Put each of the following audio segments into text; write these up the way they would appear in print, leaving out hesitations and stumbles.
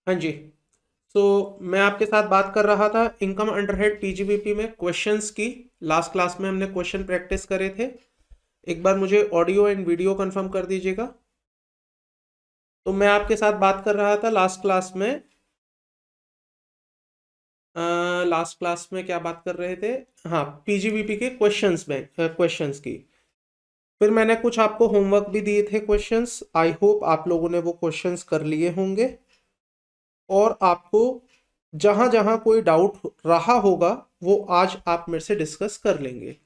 हाँ जी। मैं आपके साथ बात कर रहा था इनकम अंडरहेड टीजीबीपी में क्वेश्चंस की। लास्ट क्लास में हमने क्वेश्चन प्रैक्टिस करे थे। एक बार मुझे ऑडियो एंड वीडियो कंफर्म कर दीजिएगा। तो मैं आपके साथ बात कर रहा था लास्ट क्लास में क्या बात कर रहे थे। हाँ, पीजीबीपी के क्वेश्चंस की। फिर मैंने कुछ आपको होमवर्क भी दिए थे क्वेश्चंस। आई होप आप लोगों ने वो क्वेश्चंस कर लिए होंगे, और आपको जहां जहां कोई डाउट रहा होगा वो आज आप मेरे से डिस्कस कर लेंगे।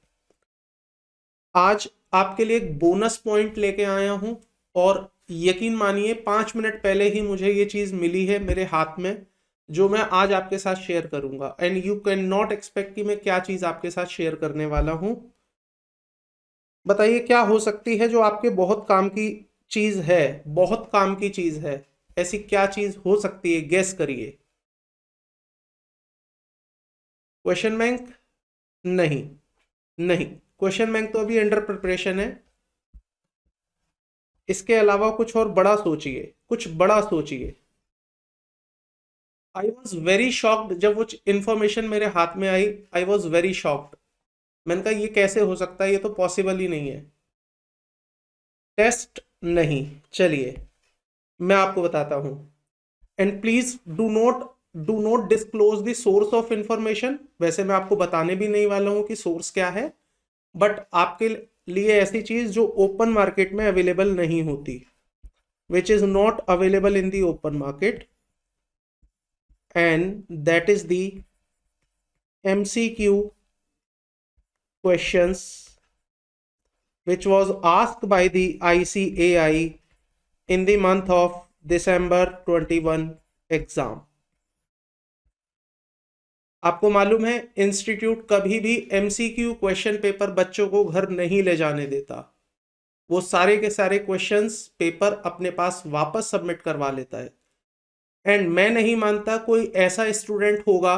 आज आपके लिए एक बोनस पॉइंट लेके आया हूं, और यकीन मानिए 5 मिनट पहले ही मुझे ये चीज मिली है मेरे हाथ में, जो मैं आज आपके साथ शेयर करूंगा। And you can not expect कि मैं क्या चीज आपके साथ शेयर करने वाला हूं। बताइए क्या हो सकती है जो आपके बहुत काम की चीज है, बहुत काम की चीज है। ऐसी क्या चीज हो सकती है, गेस करिए। Question bank? नहीं, नहीं। क्वेश्चन बैंक तो अभी अंडर प्रिपरेशन है। इसके अलावा कुछ और बड़ा सोचिए, कुछ बड़ा सोचिए। आई वॉज वेरी शॉक्ड जब वो इंफॉर्मेशन मेरे हाथ में आई। I was very shocked. मैंने कहा ये कैसे हो सकता है, ये तो पॉसिबल ही नहीं है। टेस्ट नहीं। चलिए मैं आपको बताता हूं। And please do not disclose the source of information. वैसे मैं आपको बताने भी नहीं वाला हूं कि सोर्स क्या है, बट आपके लिए ऐसी चीज जो ओपन मार्केट में अवेलेबल नहीं होती, which is not available in the open market, and that is the MCQ questions which was asked by the ICAI in the month of December 21 exam. आपको मालूम है इंस्टीट्यूट कभी भी MCQ क्वेश्चन पेपर बच्चों को घर नहीं ले जाने देता। वो सारे के सारे क्वेश्चंस पेपर अपने पास वापस सबमिट करवा लेता है। एंड मैं नहीं मानता कोई ऐसा स्टूडेंट होगा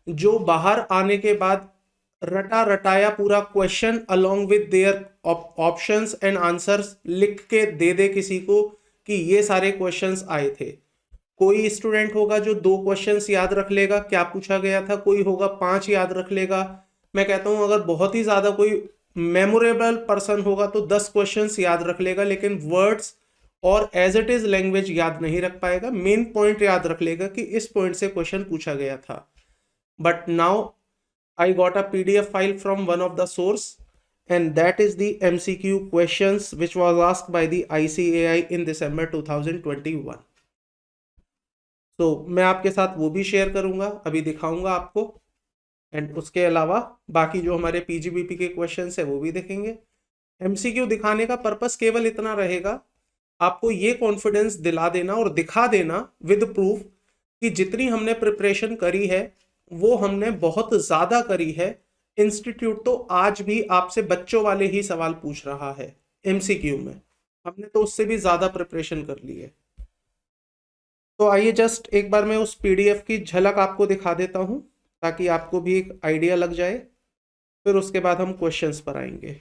जो बाहर आने के बाद रटा रटाया पूरा question along with their options and answers लिख के दे दे किसी को कि ये सारे क्वेश्चंस आए थे। कोई स्टूडेंट होगा जो 2 क्वेश्चंस याद रख लेगा क्या पूछा गया था, कोई होगा 5 याद रख लेगा। मैं कहता हूं अगर बहुत ही ज्यादा कोई मेमोरेबल पर्सन होगा तो 10 क्वेश्चंस याद रख लेगा, लेकिन वर्ड्स और एज इट इज लैंग्वेज याद नहीं रख पाएगा। मेन पॉइंट याद रख लेगा कि इस पॉइंट से क्वेश्चन पूछा गया था। But now I got a PDF file from one of the source, and that is the MCQ questions which was asked by the ICAI in December 2021. तो मैं आपके साथ वो भी शेयर करूंगा, अभी दिखाऊंगा आपको। एंड उसके अलावा बाकी जो हमारे पीजीबीपी के क्वेश्चंस है वो भी देखेंगे। MCQ दिखाने का पर्पस केवल इतना रहेगा, आपको ये कॉन्फिडेंस दिला देना और दिखा देना विद प्रूफ कि जितनी हमने प्रिपरेशन करी है वो हमने बहुत ज्यादा करी है। इंस्टीट्यूट तो आज भी आपसे बच्चों वाले ही सवाल पूछ रहा है MCQ में, हमने तो उससे भी ज्यादा प्रिपरेशन कर ली है। तो आइए जस्ट एक बार मैं उस PDF की झलक आपको दिखा देता हूं ताकि आपको भी एक आइडिया लग जाए। फिर उसके बाद हम क्वेश्चंस पर आएंगे।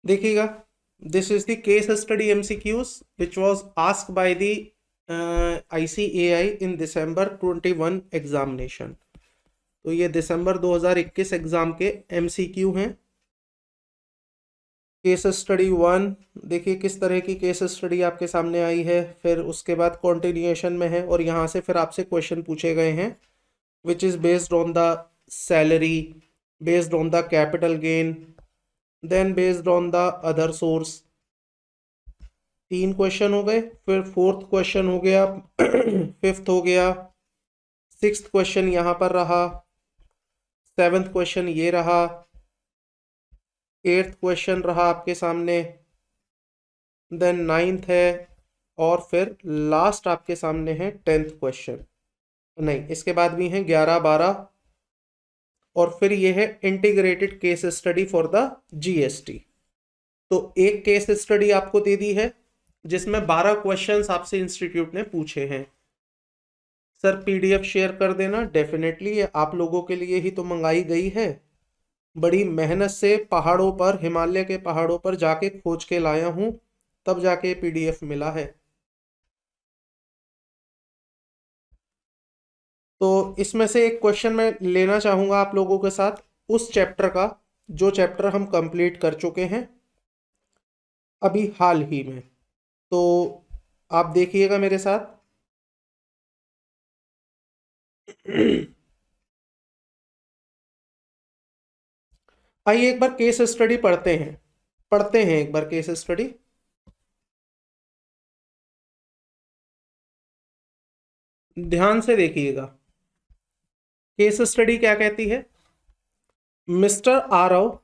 देखिएगा, this is the case study MCQs which was asked by the ICAI in December 21 examination. तो ये दिसंबर 2021 एग्जाम के MCQ हैं। केस स्टडी 1 देखिए किस तरह की केस स्टडी आपके सामने आई है। फिर उसके बाद कॉन्टिन्यूएशन में है और यहाँ से फिर आपसे क्वेश्चन पूछे गए हैं which is based on the salary, based on the capital gain, then based on the other source। 3 question हो गए। फिर 4th क्वेश्चन हो गया, 5th हो गया, 6th क्वेश्चन यहाँ पर रहा, 7th क्वेश्चन ये रहा, 8th क्वेश्चन रहा आपके सामने, देन 9th है, और फिर लास्ट आपके सामने है 10th क्वेश्चन। नहीं, इसके बाद भी हैं 11, 12, और फिर ये है integrated case study for the GST. तो एक केस स्टडी आपको दे दी है जिसमें 12 क्वेश्चंस आपसे इंस्टीट्यूट ने पूछे हैं। सर पीडीएफ शेयर कर देना, डेफिनेटली ये आप लोगों के लिए ही तो मंगाई गई है। बड़ी मेहनत से पहाड़ों पर, हिमालय के पहाड़ों पर जाके खोज के लाया हूं, तब जाके पीडीएफ मिला है। तो इसमें से एक क्वेश्चन मैं लेना चाहूंगा आप लोगों के साथ, उस चैप्टर का जो चैप्टर हम कंप्लीट कर चुके हैं अभी हाल ही में। तो आप देखिएगा मेरे साथ। आइए एक बार केस स्टडी पढ़ते हैं एक बार केस स्टडी। ध्यान से देखिएगा, केस स्टडी क्या कहती है। Mister Aarav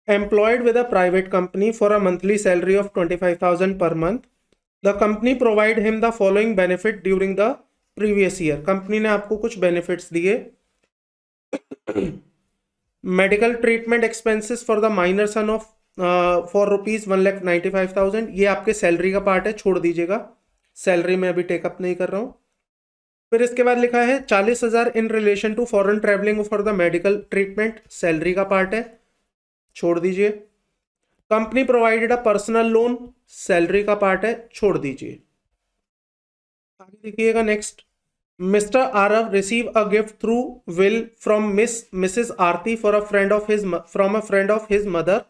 employed with a private company for a monthly salary of 25,000 per month. The company provide him the following benefit during the previous year. Company ने आपको कुछ बेनिफिट्स दिए। Medical treatment expenses for the minor son of for rupees 1,95,000। ये आपके salary का part है, छोड़ दीजिएगा, सैलरी में अभी टेकअप नहीं कर रहा हूं। फिर इसके बाद लिखा है 40,000 in relation to foreign travelling for the medical treatment, salary का पार्ट है, छोड़ दीजिए। Company provided a personal loan, salary का पार्ट है, छोड़ दीजिए। आगे देखिएगा next. Mister Aarav receive a gift through will from Mrs Aarti for a friend of his from a friend of his mother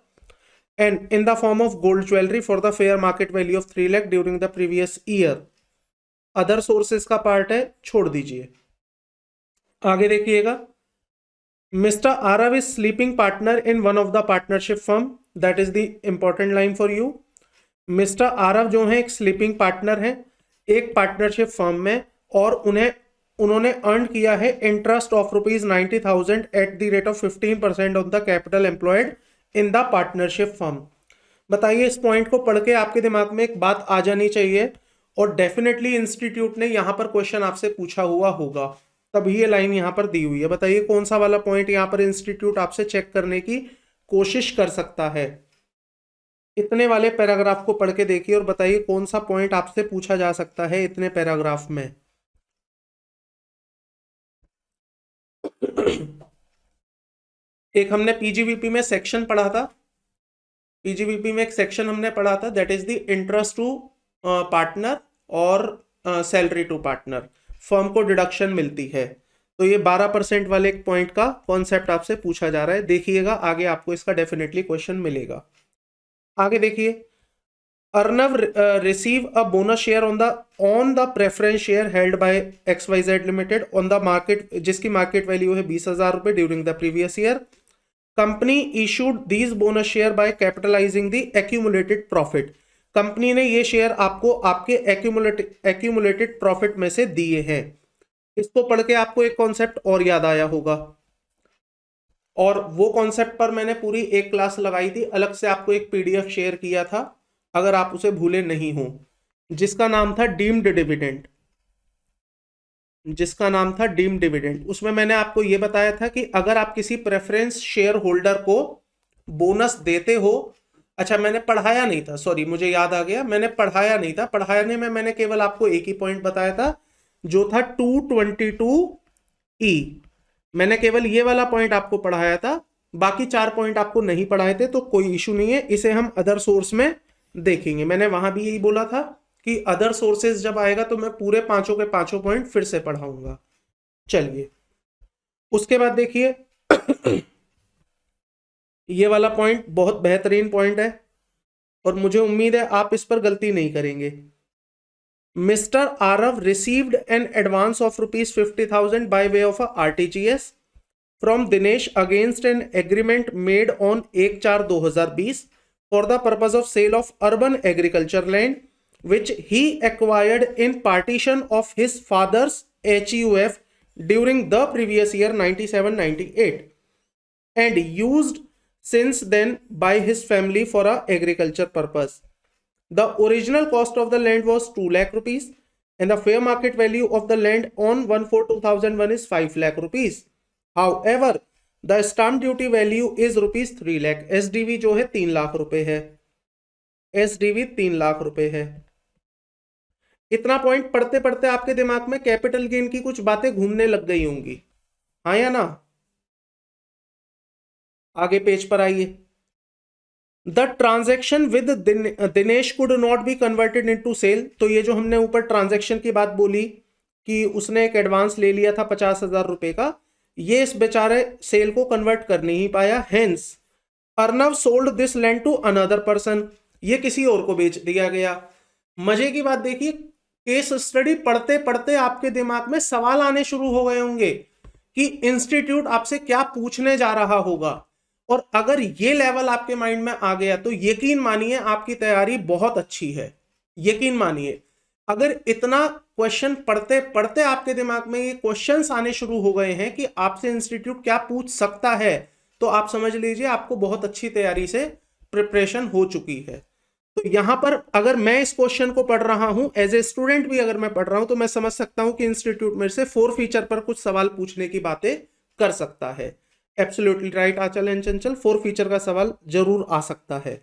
and in the form of gold jewellery for the fair market value of 3 lakh during the previous year. Other sources का part है, छोड़ दीजिए। आगे देखिएगा। Mr. Arav is sleeping partner in one of the partnership firm. That is the important line for you. Mr. Arav जो है एक sleeping partner है एक पार्टनरशिप फर्म में, और उन्होंने अर्न किया है interest of ₹90,000 at the rate of 15% of the capital employed in the partnership firm. बताइए, इस पॉइंट को पढ़ के आपके दिमाग में एक बात आ जानी चाहिए, और डेफिनेटली इंस्टीट्यूट ने यहां पर क्वेश्चन आपसे पूछा हुआ होगा, तभी ये लाइन यहां पर दी हुई है। बताइए कौन सा वाला पॉइंट यहां पर इंस्टीट्यूट आपसे चेक करने की कोशिश कर सकता है। इतने वाले पैराग्राफ को पढ़ के देखिए और बताइए कौन सा पॉइंट आपसे पूछा जा सकता है इतने पैराग्राफ में। एक हमने पीजीवीपी में सेक्शन पढ़ा था, पीजीवीपी में एक सेक्शन हमने पढ़ा था, that is the interest to partner और सैलरी टू पार्टनर, फर्म को डिडक्शन मिलती है। तो ये 12% वाले एक पॉइंट का कॉन्सेप्ट आपसे पूछा जा रहा है, देखिएगा आगे आपको इसका डेफिनेटली क्वेश्चन मिलेगा। आगे देखिए, Arnav receive a bonus share on the preference share held by XYZ limited on the market, जिसकी मार्केट वैल्यू है 20,000 रुपए during the previous year. Company issued these bonus share by capitalising the accumulated profit. Company ने ये share आपको आपके accumulated profit में से दिए हैं। इसको पढ़ के आपको एक कॉन्सेप्ट और याद आया होगा, और वो कॉन्सेप्ट पर मैंने पूरी एक क्लास लगाई थी, अलग से आपको एक पीडीएफ शेयर किया था अगर आप उसे भूले नहीं हो, जिसका नाम था डीम्ड डिविडेंड, जिसका नाम था डीम्ड डिविडेंड। उसमें मैंने आपको यह बताया था कि अगर आप किसी प्रेफरेंस शेयर होल्डर को बोनस देते हो, अच्छा मैंने पढ़ाया नहीं था, सॉरी मुझे याद आ गया, मैंने पढ़ाया नहीं था, पढ़ाने में मैंने केवल आपको एक ही पॉइंट बताया था जो था 222E। मैंने केवल ये वाला पॉइंट आपको पढ़ाया था, बाकी 4 पॉइंट आपको नहीं पढ़ाए थे, तो कोई इशू नहीं है, इसे हम अदर सोर्स में देखेंगे। मैंने वहां भी यही बोला था कि अदर सोर्सेज जब आएगा तो मैं पूरे 5 के 5 पॉइंट फिर से पढ़ाऊंगा। चलिए उसके बाद देखिए ये वाला पॉइंट बहुत बेहतरीन पॉइंट है और मुझे उम्मीद है आप इस पर गलती नहीं करेंगे। Mister Aarav received an advance of ₹50,000 by way of RTGS from Dinesh against an agreement made on 1/4/2020 for the purpose of sale of urban agriculture land which he acquired in partition of his father's HUF during the previous year 97-98 and used since then by his family for a agriculture purpose. The original cost of the land was 2 lakh rupees and the fair market value of the land on 1/4/2001 is 5 lakh rupees. However, the stamp duty value is rupees 3 lakh. SDV जो है 3 लाख रुपए है. SDV 3 lakh रुपए है. इतना point पढ़ते पढ़ते आपके दिमाग में कैपिटल गेन की कुछ बातें घूमने लग गई होंगी, हाँ या ना? आगे पेज पर आइए. The transaction with Dinesh could not be converted into sale. तो ये जो हमने ऊपर ट्रांजैक्शन की बात बोली कि उसने एक एडवांस ले लिया था 50,000 रुपए का, ये इस बेचारे सेल को कन्वर्ट कर नहीं पाया. Hence Arnav sold this land to another person. ये किसी और को बेच दिया गया. मजे की बात देखिए, केस स्टडी पढ़ते पढ़ते आपके दिमाग में सवाल आने शुरू हो गए होंगे कि इंस्टीट्यूट आपसे क्या पूछने जा रहा होगा. और अगर ये लेवल आपके माइंड में आ गया तो यकीन मानिए आपकी तैयारी बहुत अच्छी है. यकीन मानिए अगर इतना क्वेश्चन पढ़ते पढ़ते आपके दिमाग में ये क्वेश्चंस आने शुरू हो गए हैं कि आपसे इंस्टीट्यूट क्या पूछ सकता है, तो आप समझ लीजिए आपको बहुत अच्छी तैयारी से प्रिपरेशन हो चुकी है. तो यहां पर अगर मैं इस क्वेश्चन को पढ़ रहा हूं, एज ए स्टूडेंट भी अगर मैं पढ़ रहा हूं, तो मैं समझ सकता हूं कि इंस्टीट्यूट मेरे से 4 फीचर पर कुछ सवाल पूछने की बातें कर सकता है. Absolutely right Aanchal and Chanchal, 4 feature का सवाल जरूर आ सकता है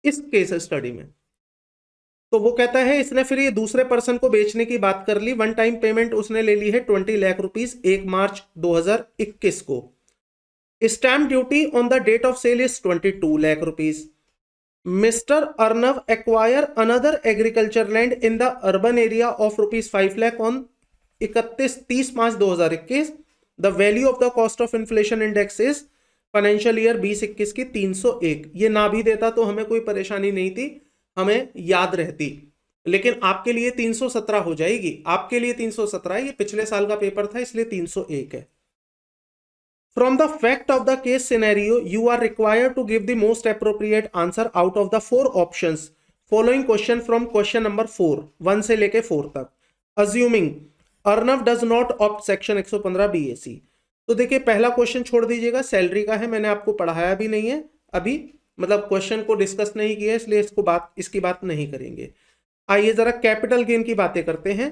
इस केस स्टडी में. तो वो कहता है इसने फिर ये दूसरे पर्सन को बेचने की बात कर ली. वन टाइम पेमेंट उसने ले ली है 20 लाख रुपीस 1 मार्च 2021 को. Stamp duty on the date of sale is 22 lakh rupees. Mister Arnav acquire another agriculture land in the urban area of rupees 5 lakh on 30 March 2021. The value of the cost of inflation index is financial year 2021 की 301. ये ना भी देता तो हमें कोई परेशानी नहीं थी, हमें याद रहती, लेकिन आपके लिए 317 हो जाएगी. आपके लिए 317, ये पिछले साल का पेपर था इसलिए 301 है. From the fact of the case scenario, you are required to give the most appropriate answer out of the 4 options following question from question number 4, 1 से लेके 4 तक. Assuming Arnav does not opt section 115 BAC. तो देखिए पहला question छोड़ दीजिएगा, salary का है, मैंने आपको पढ़ाया भी नहीं है अभी, मतलब क्वेश्चन को डिस्कस नहीं किया इसलिए इसकी बात नहीं करेंगे. आइए जरा कैपिटल गेन की बातें करते हैं.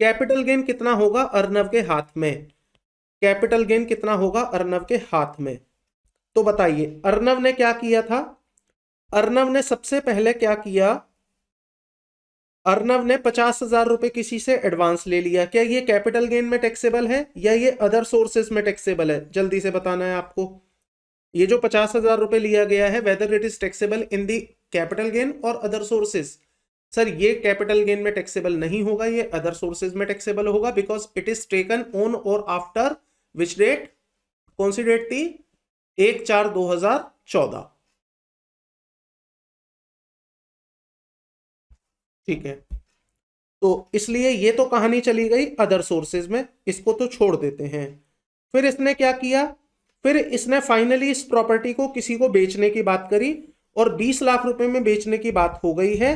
कैपिटल गेन कितना होगा अर्नव के हाथ में? कैपिटल गेन कितना होगा अर्नव के हाथ में? तो बताइए अर्नव ने क्या किया था. अर्नव ने सबसे पहले क्या किया, अर्नव ने 50,000 रुपए किसी से एडवांस ले लिया. क्या ये कैपिटल गेन में टैक्सेबल है या ये अदर सोर्सेस में टैक्सेबल है? जल्दी से बताना है आपको. ये जो 50,000 रुपए लिया गया है, whether it is taxable in the capital gain और अदर सोर्सेस. सर ये कैपिटल गेन में टैक्सेबल नहीं होगा, ये अदर सोर्सेज में टैक्सेबल होगा because it is taken on और आफ्टर विच डेट? कौन सी डेट थी? 1/4/2014. ठीक है, तो इसलिए ये तो कहानी चली गई अदर सोर्सेज में, इसको तो छोड़ देते हैं. फिर इसने क्या किया, फिर इसने फाइनली इस प्रॉपर्टी को किसी को बेचने की बात करी और 20 लाख रुपए में बेचने की बात हो गई है.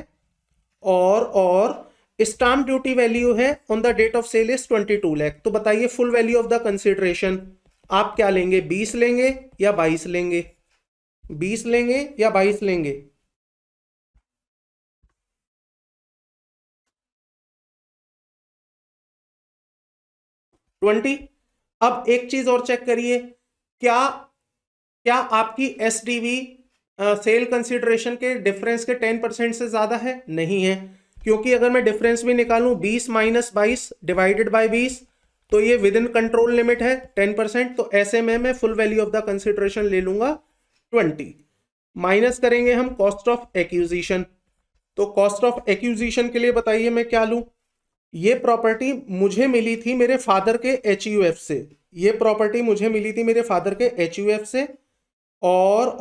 और स्टाम्प ड्यूटी वैल्यू है on the date of sale is 22 lakh. तो बताइए full value of the consideration आप क्या लेंगे, 20 लेंगे या 22 लेंगे? 20 लेंगे या 22 लेंगे? अब एक चीज और चेक करिए, क्या आपकी एसडीवी सेल कंसिडरेशन के डिफरेंस के 10% से ज्यादा है? नहीं है, क्योंकि अगर मैं डिफरेंस भी निकालूं 20 - 22 डिवाइडेड बाय 20 तो ये विद इन कंट्रोल लिमिट है 10%. तो ऐसे में मैं full value of the consideration ले लूंगा 20. माइनस करेंगे हम कॉस्ट ऑफ एक्विजिशन. तो कॉस्ट ऑफ एक्विजिशन के लिए बताइए मैं क्या लूं. ये प्रॉपर्टी मुझे मिली थी मेरे फादर के HUF से. ये प्रॉपर्टी मुझे मिली थी मेरे फादर के HUF से और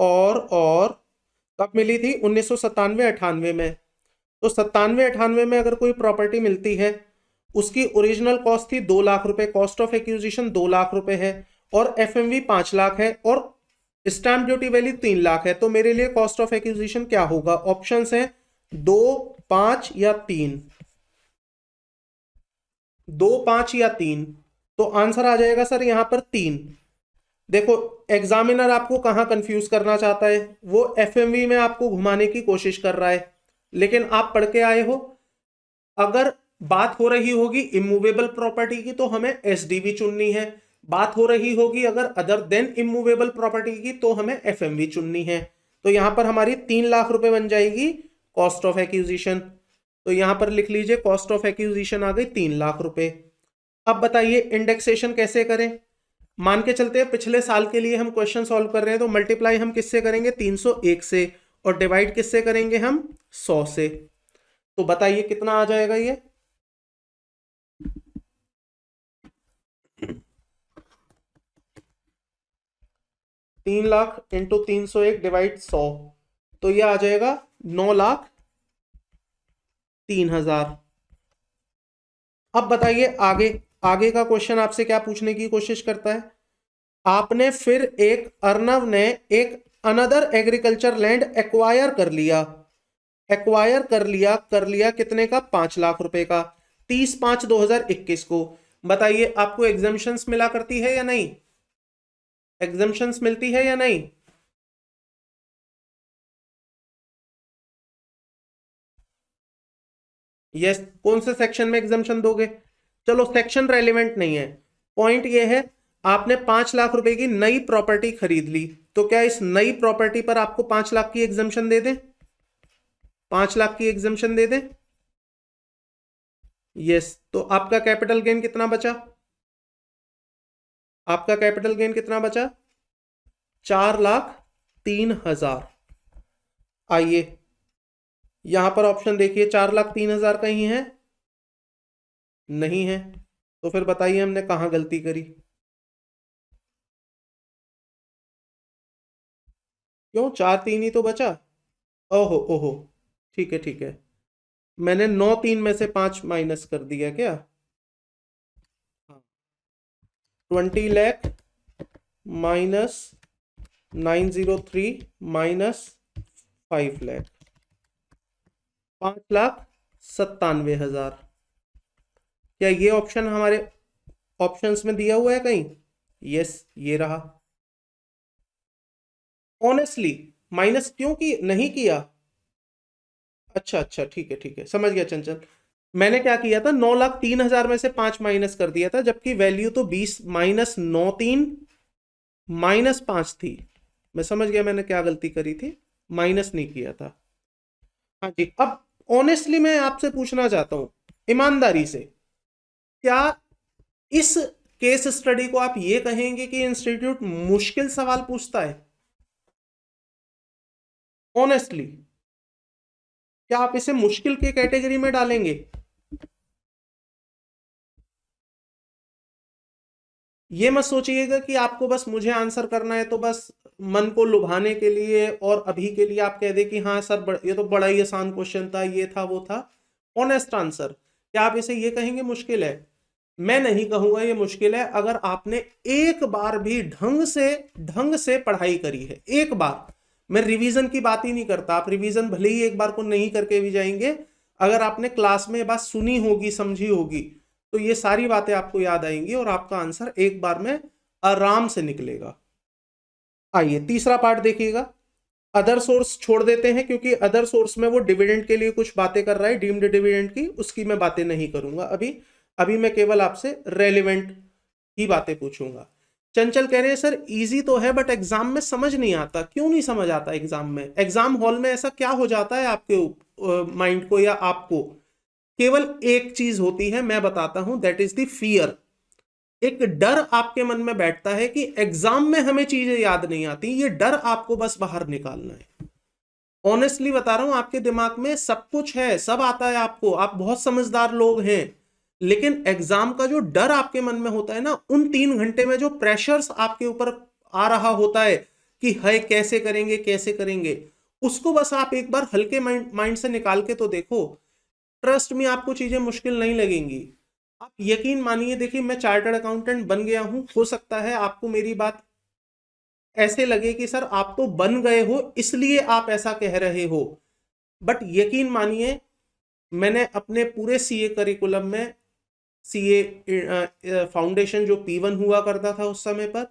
कब मिली थी? 1997-98 में. तो 97-98 में अगर कोई प्रॉपर्टी मिलती है, उसकी ओरिजिनल कॉस्ट थी 2 लाख रुपए, कॉस्ट ऑफ एक्विजिशन 2 लाख रुपए है, और एफएमवी 5 लाख है और स्टैंप ड्यूटी वैल्यू 3 लाख है। तो मेरे लिए कॉस्ट ऑफ एक्विजिशन क्या होगा? ऑप्शंस हैं 2, 5 या 3। 2, 5 या 3। तो आंसर आ जाएगा सर यहां पर 3। देखो एग्जामिनर आपको कहां कंफ्यूज करना चाहता है, वो एफएमवी में आपको घुमाने की कोशिश कर रहा है, लेकिन आप पढ़ के आए हो अगर बात हो रही होगी इमूवेबल प्रॉपर्टी की तो हमें एसडीवी चुननी है, बात हो रही होगी अगर अदर देन इमूवेबल प्रॉपर्टी की तो हमें एफएमवी चुननी है। तो यहां पर हमारी 3 लाख रुपए बन जाएगी कॉस्ट ऑफ एक्विजिशन। तो यहां पर लिख लीजिए कॉस्ट ऑफ एक्विजिशन आ गई 3 लाख रुपए। अब बताइए इंडेक्सेशन कैसे करें? मान के चलते हैं पिछले साल के लिए हम क्वेश्चन सॉल्व कर रहे हैं, तो मल्टीप्लाई हम किससे करेंगे? 301 से, और डिवाइड किससे करेंगे? हम 100 से। तो बताइए कितना आ जाएगा ये? तीन लाख इंटू 301 डिवाइड 100, तो ये आ जाएगा 9,03,000। अब बताइए आगे, आगे का क्वेश्चन आपसे क्या पूछने की कोशिश करता है? आपने फिर एक अर्नव ने एक अनदर एग्रीकल्चर लैंड एक्वायर कर लिया। एक्वायर कर लिया कितने का? 5 लाख रुपए का, 30/5/2021 को। बताइए आपको एग्जम्पशंस मिला करती है या नहीं? एग्जम्पशंस मिलती है या नहीं? यस। कौन से सेक्शन में एग्जम्पशन दोगे? चलो सेक्शन रेलिवेंट नहीं है, पॉइंट ये है आपने 5 लाख रुपए की नई प्रॉपर्टी खरीद ली, तो क्या इस नई प्रॉपर्टी पर आपको 5 लाख की एग्जम्पशन दे दें? 5 लाख की एग्जम्पशन दे दें? यस। तो आपका कैपिटल गेन कितना बचा? आपका कैपिटल गेन कितना बचा? 4,03,000। आइए यहां पर ऑप्शन देखिए, 4,03,000 कहीं है? नहीं है। तो फिर बताइए हमने कहां गलती करी? क्यों 4,3 ही तो बचा? ओहो ओहो, ठीक है ठीक है, मैंने 9,3 में से 5 माइनस कर दिया क्या? 20 लाख माइनस 903 माइनस 5 लाख, 5,97,000। क्या ये ऑप्शन हमारे ऑप्शंस में दिया हुआ है कहीं? यस, ये रहा। ऑनेस्टली माइनस क्यों की नहीं किया? अच्छा अच्छा, ठीक है, समझ गया चंचल। मैंने क्या किया था, 9,03,000 में से 5 माइनस कर दिया था, जबकि वैल्यू तो 20 माइनस 9,3 माइनस 5 थी। मैं समझ गया मैंने क्या गलती करी थी, माइनस नहीं किया था। हाँ जी। अब ऑनेस्टली मैं आपसे पूछना चाहता हूं ईमानदारी से, क्या इस केस स्टडी को आप ये कहेंगे कि इंस्टीट्यूट मुश्किल सवाल पूछता है? ऑनेस्टली क्या आप इसे मुश्किल के कैटेगरी में डालेंगे? ये मत सोचिएगा कि आपको बस मुझे आंसर करना है तो बस मन को लुभाने के लिए और अभी के लिए आप कह दे कि हाँ सर ये तो बड़ा ही आसान क्वेश्चन था, ये था वो था। ऑनेस्ट आंसर, क्या आप इसे ये कहेंगे मुश्किल है? मैं नहीं कहूंगा ये मुश्किल है, अगर आपने एक बार भी ढंग से पढ़ाई करी है। एक बार, मैं रिवीजन की बात ही नहीं करता, आप रिवीजन भले ही एक बार को नहीं करके भी जाएंगे, अगर आपने क्लास में बात सुनी होगी, समझी होगी, तो ये सारी बातें आपको याद आएंगी और आपका आंसर एक बार में आराम से निकलेगा। आइए तीसरा पार्ट देखिएगा। अदर सोर्स छोड़ देते हैं क्योंकि अदर सोर्स में वो डिविडेंड के लिए कुछ बातें कर रहा है, डीम्ड डिविडेंड की, उसकी मैं बातें नहीं करूंगा अभी। अभी मैं केवल आपसे रेलिवेंट ही बातें पूछूंगा। चंचल कह रहे हैं सर इजी तो है बट एग्जाम में समझ नहीं आता। क्यों नहीं समझ आता एग्जाम में? एग्जाम हॉल में ऐसा क्या हो जाता है आपके माइंड को या आपको? केवल एक चीज होती है, मैं बताता हूं, दैट इज द फियर। एक डर आपके मन में बैठता है कि एग्जाम में हमें चीजें याद नहीं आती। ये डर आपको बस बाहर निकालना है। ऑनेस्टली बता रहा हूं, आपके दिमाग में सब कुछ है, सब आता है आपको, आप बहुत समझदार लोग हैं, लेकिन एग्जाम का जो डर आपके मन में होता है ना, उन 3 घंटे में जो प्रेशर्स आपके ऊपर आ रहा होता है कि है कैसे करेंगे कैसे करेंगे, उसको बस आप एक बार हल्के माइंड से निकाल के तो देखो। ट्रस्ट में आपको चीजें मुश्किल नहीं लगेंगी। आप यकीन मानिए, देखिए मैं चार्टर्ड अकाउंटेंट बन गया हूं, हो सकता है आपको मेरी बात ऐसे लगे कि सर आप तो बन गए हो इसलिए आप ऐसा कह रहे हो, बट यकीन मानिए मैंने अपने पूरे सीए करिकुलम में सीए फाउंडेशन जो P1 हुआ करता था उस समय पर,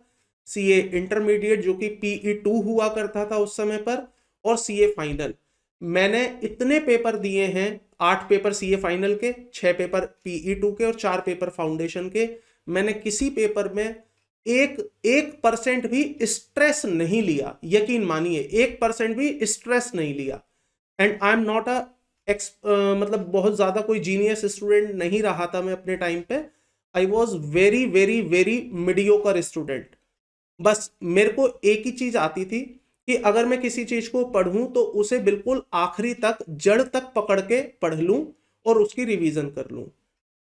सीए इंटरमीडिएट जो कि PE2 हुआ करता था उस समय पर, और सीए फाइनल, मैंने इतने पेपर दिए हैं, 8 पेपर सीए फाइनल के, 6 पेपर PE2 के और 4 पेपर फाउंडेशन के। मैंने किसी पेपर में 1% भी स्ट्रेस नहीं लिया, यकीन मानिए 1% भी स्ट्रेस नहीं लिया। एंड आई एम नॉट मतलब बहुत ज्यादा कोई जीनियस स्टूडेंट नहीं रहा था मैं अपने टाइम पे। आई was very very very mediocre student. बस मेरे को एक ही चीज आती थी कि अगर मैं किसी चीज को पढ़ूं तो उसे बिल्कुल आखिरी तक जड़ तक पकड़ के पढ़ लूं और उसकी रिवीजन कर लूं।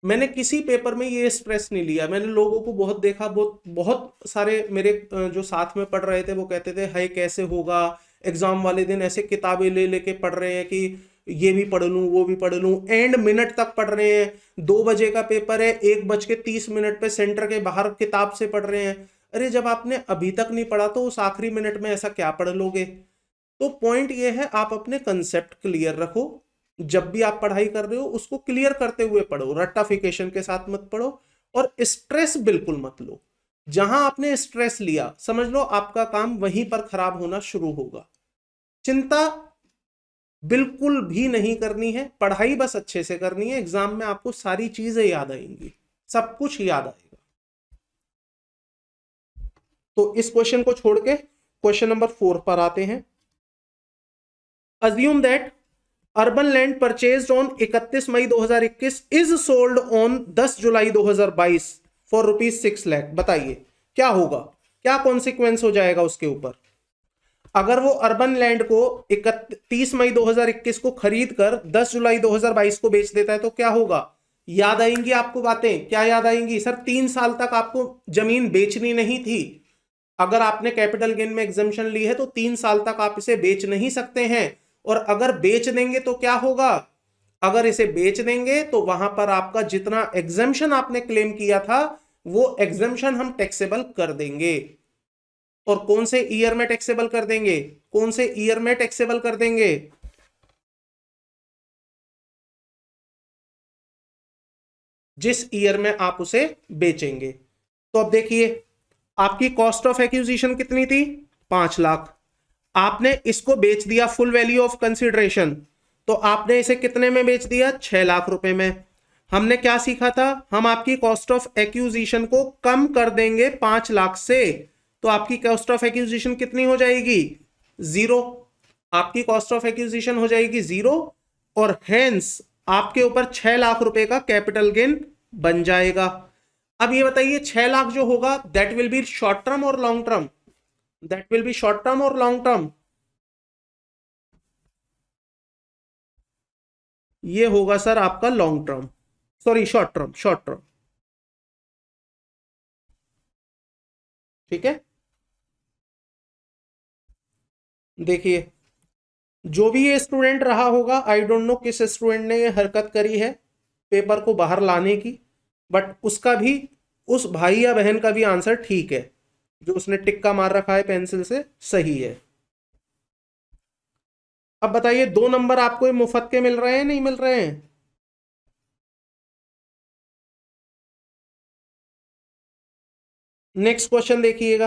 मैंने किसी पेपर में ये स्ट्रेस नहीं लिया। मैंने लोगों को बहुत देखा, बहुत बहुत सारे मेरे जो साथ में पढ़ रहे थे वो कहते थे हाय कैसे होगा, एग्जाम वाले दिन ऐसे किताबें ले लेके पढ़ रहे हैं कि ये भी पढ़ लूं वो भी पढ़ लूं, एंड मिनट तक पढ़ रहे हैं। 2 बजे का पेपर है, 1:30 पे सेंटर के बाहर किताब से पढ़ रहे हैं। अरे जब आपने अभी तक नहीं पढ़ा तो उस आखिरी मिनट में ऐसा क्या पढ़ लोगे? तो पॉइंट ये है, आप अपने कंसेप्ट क्लियर रखो। जब भी आप पढ़ाई कर रहे हो उसको क्लियर करते हुए पढ़ो, रट्टाफिकेशन के साथ मत पढ़ो और स्ट्रेस बिल्कुल मत लो। जहां आपने स्ट्रेस लिया समझ लो आपका काम वहीं पर खराब होना शुरू होगा। चिंता बिल्कुल भी नहीं करनी है, पढ़ाई बस अच्छे से करनी है। एग्जाम में आपको सारी चीजें याद आएंगी, सब कुछ याद आएगा। तो इस क्वेश्चन को छोड़ के क्वेश्चन नंबर 4 पर आते हैं। Assume that urban land purchased on 31 May 2021 is sold on 10 July 2022 for ₹6 lakh. बताइए क्या होगा, क्या कॉन्सिक्वेंस हो जाएगा उसके ऊपर? अगर वो अर्बन लैंड को 31 मई 2021 को खरीद कर 10 जुलाई 2022 को बेच देता है तो क्या होगा? याद आएंगी आपको बातें, क्या याद आएंगी? सर 3 साल तक आपको जमीन बेचनी नहीं थी। अगर आपने कैपिटल गेन में एग्जम्पशन ली है तो 3 साल तक आप इसे बेच नहीं सकते हैं। और अगर बेच देंगे तो क्या होगा? अगर इसे बेच देंगे तो वहां पर आपका जितना एग्जम्पशन आपने क्लेम किया था वो एग्जम्पशन हम टैक्सेबल कर देंगे। और कौन से ईयर में टैक्सेबल कर देंगे? कौन से ईयर में टैक्सेबल कर देंगे? जिस ईयर में आप उसे बेचेंगे। तो अब देखिए आपकी कॉस्ट ऑफ एक्विजिशन कितनी थी? 5 लाख। आपने इसको बेच दिया फुल वैल्यू ऑफ कंसिडरेशन, तो आपने इसे कितने में बेच दिया? 6 लाख रुपए में। हमने क्या सीखा था? हम आपकी कॉस्ट ऑफ एक्विजिशन को कम कर देंगे 5 लाख से, तो आपकी कॉस्ट ऑफ एक्विजिशन कितनी हो जाएगी? 0। आपकी कॉस्ट ऑफ एक्विजिशन हो जाएगी 0 और हेंस आपके ऊपर 6 लाख रुपए का कैपिटल गेन बन जाएगा। अब ये बताइए 6 लाख जो होगा that will be short term और long term? That will be short term और लॉन्ग टर्म? ये होगा सर आपका long term, sorry short term, short term. ठीक है, देखिए जो भी ये स्टूडेंट रहा होगा, आई डोंट नो किस स्टूडेंट ने ये हरकत करी है पेपर को बाहर लाने की, बट उसका भी, उस भाई या बहन का भी आंसर ठीक है। जो उसने टिक्का मार रखा है पेंसिल से सही है। अब बताइए 2 नंबर आपको ये मुफ्त के मिल रहे हैं नहीं मिल रहे हैं? नेक्स्ट क्वेश्चन देखिएगा।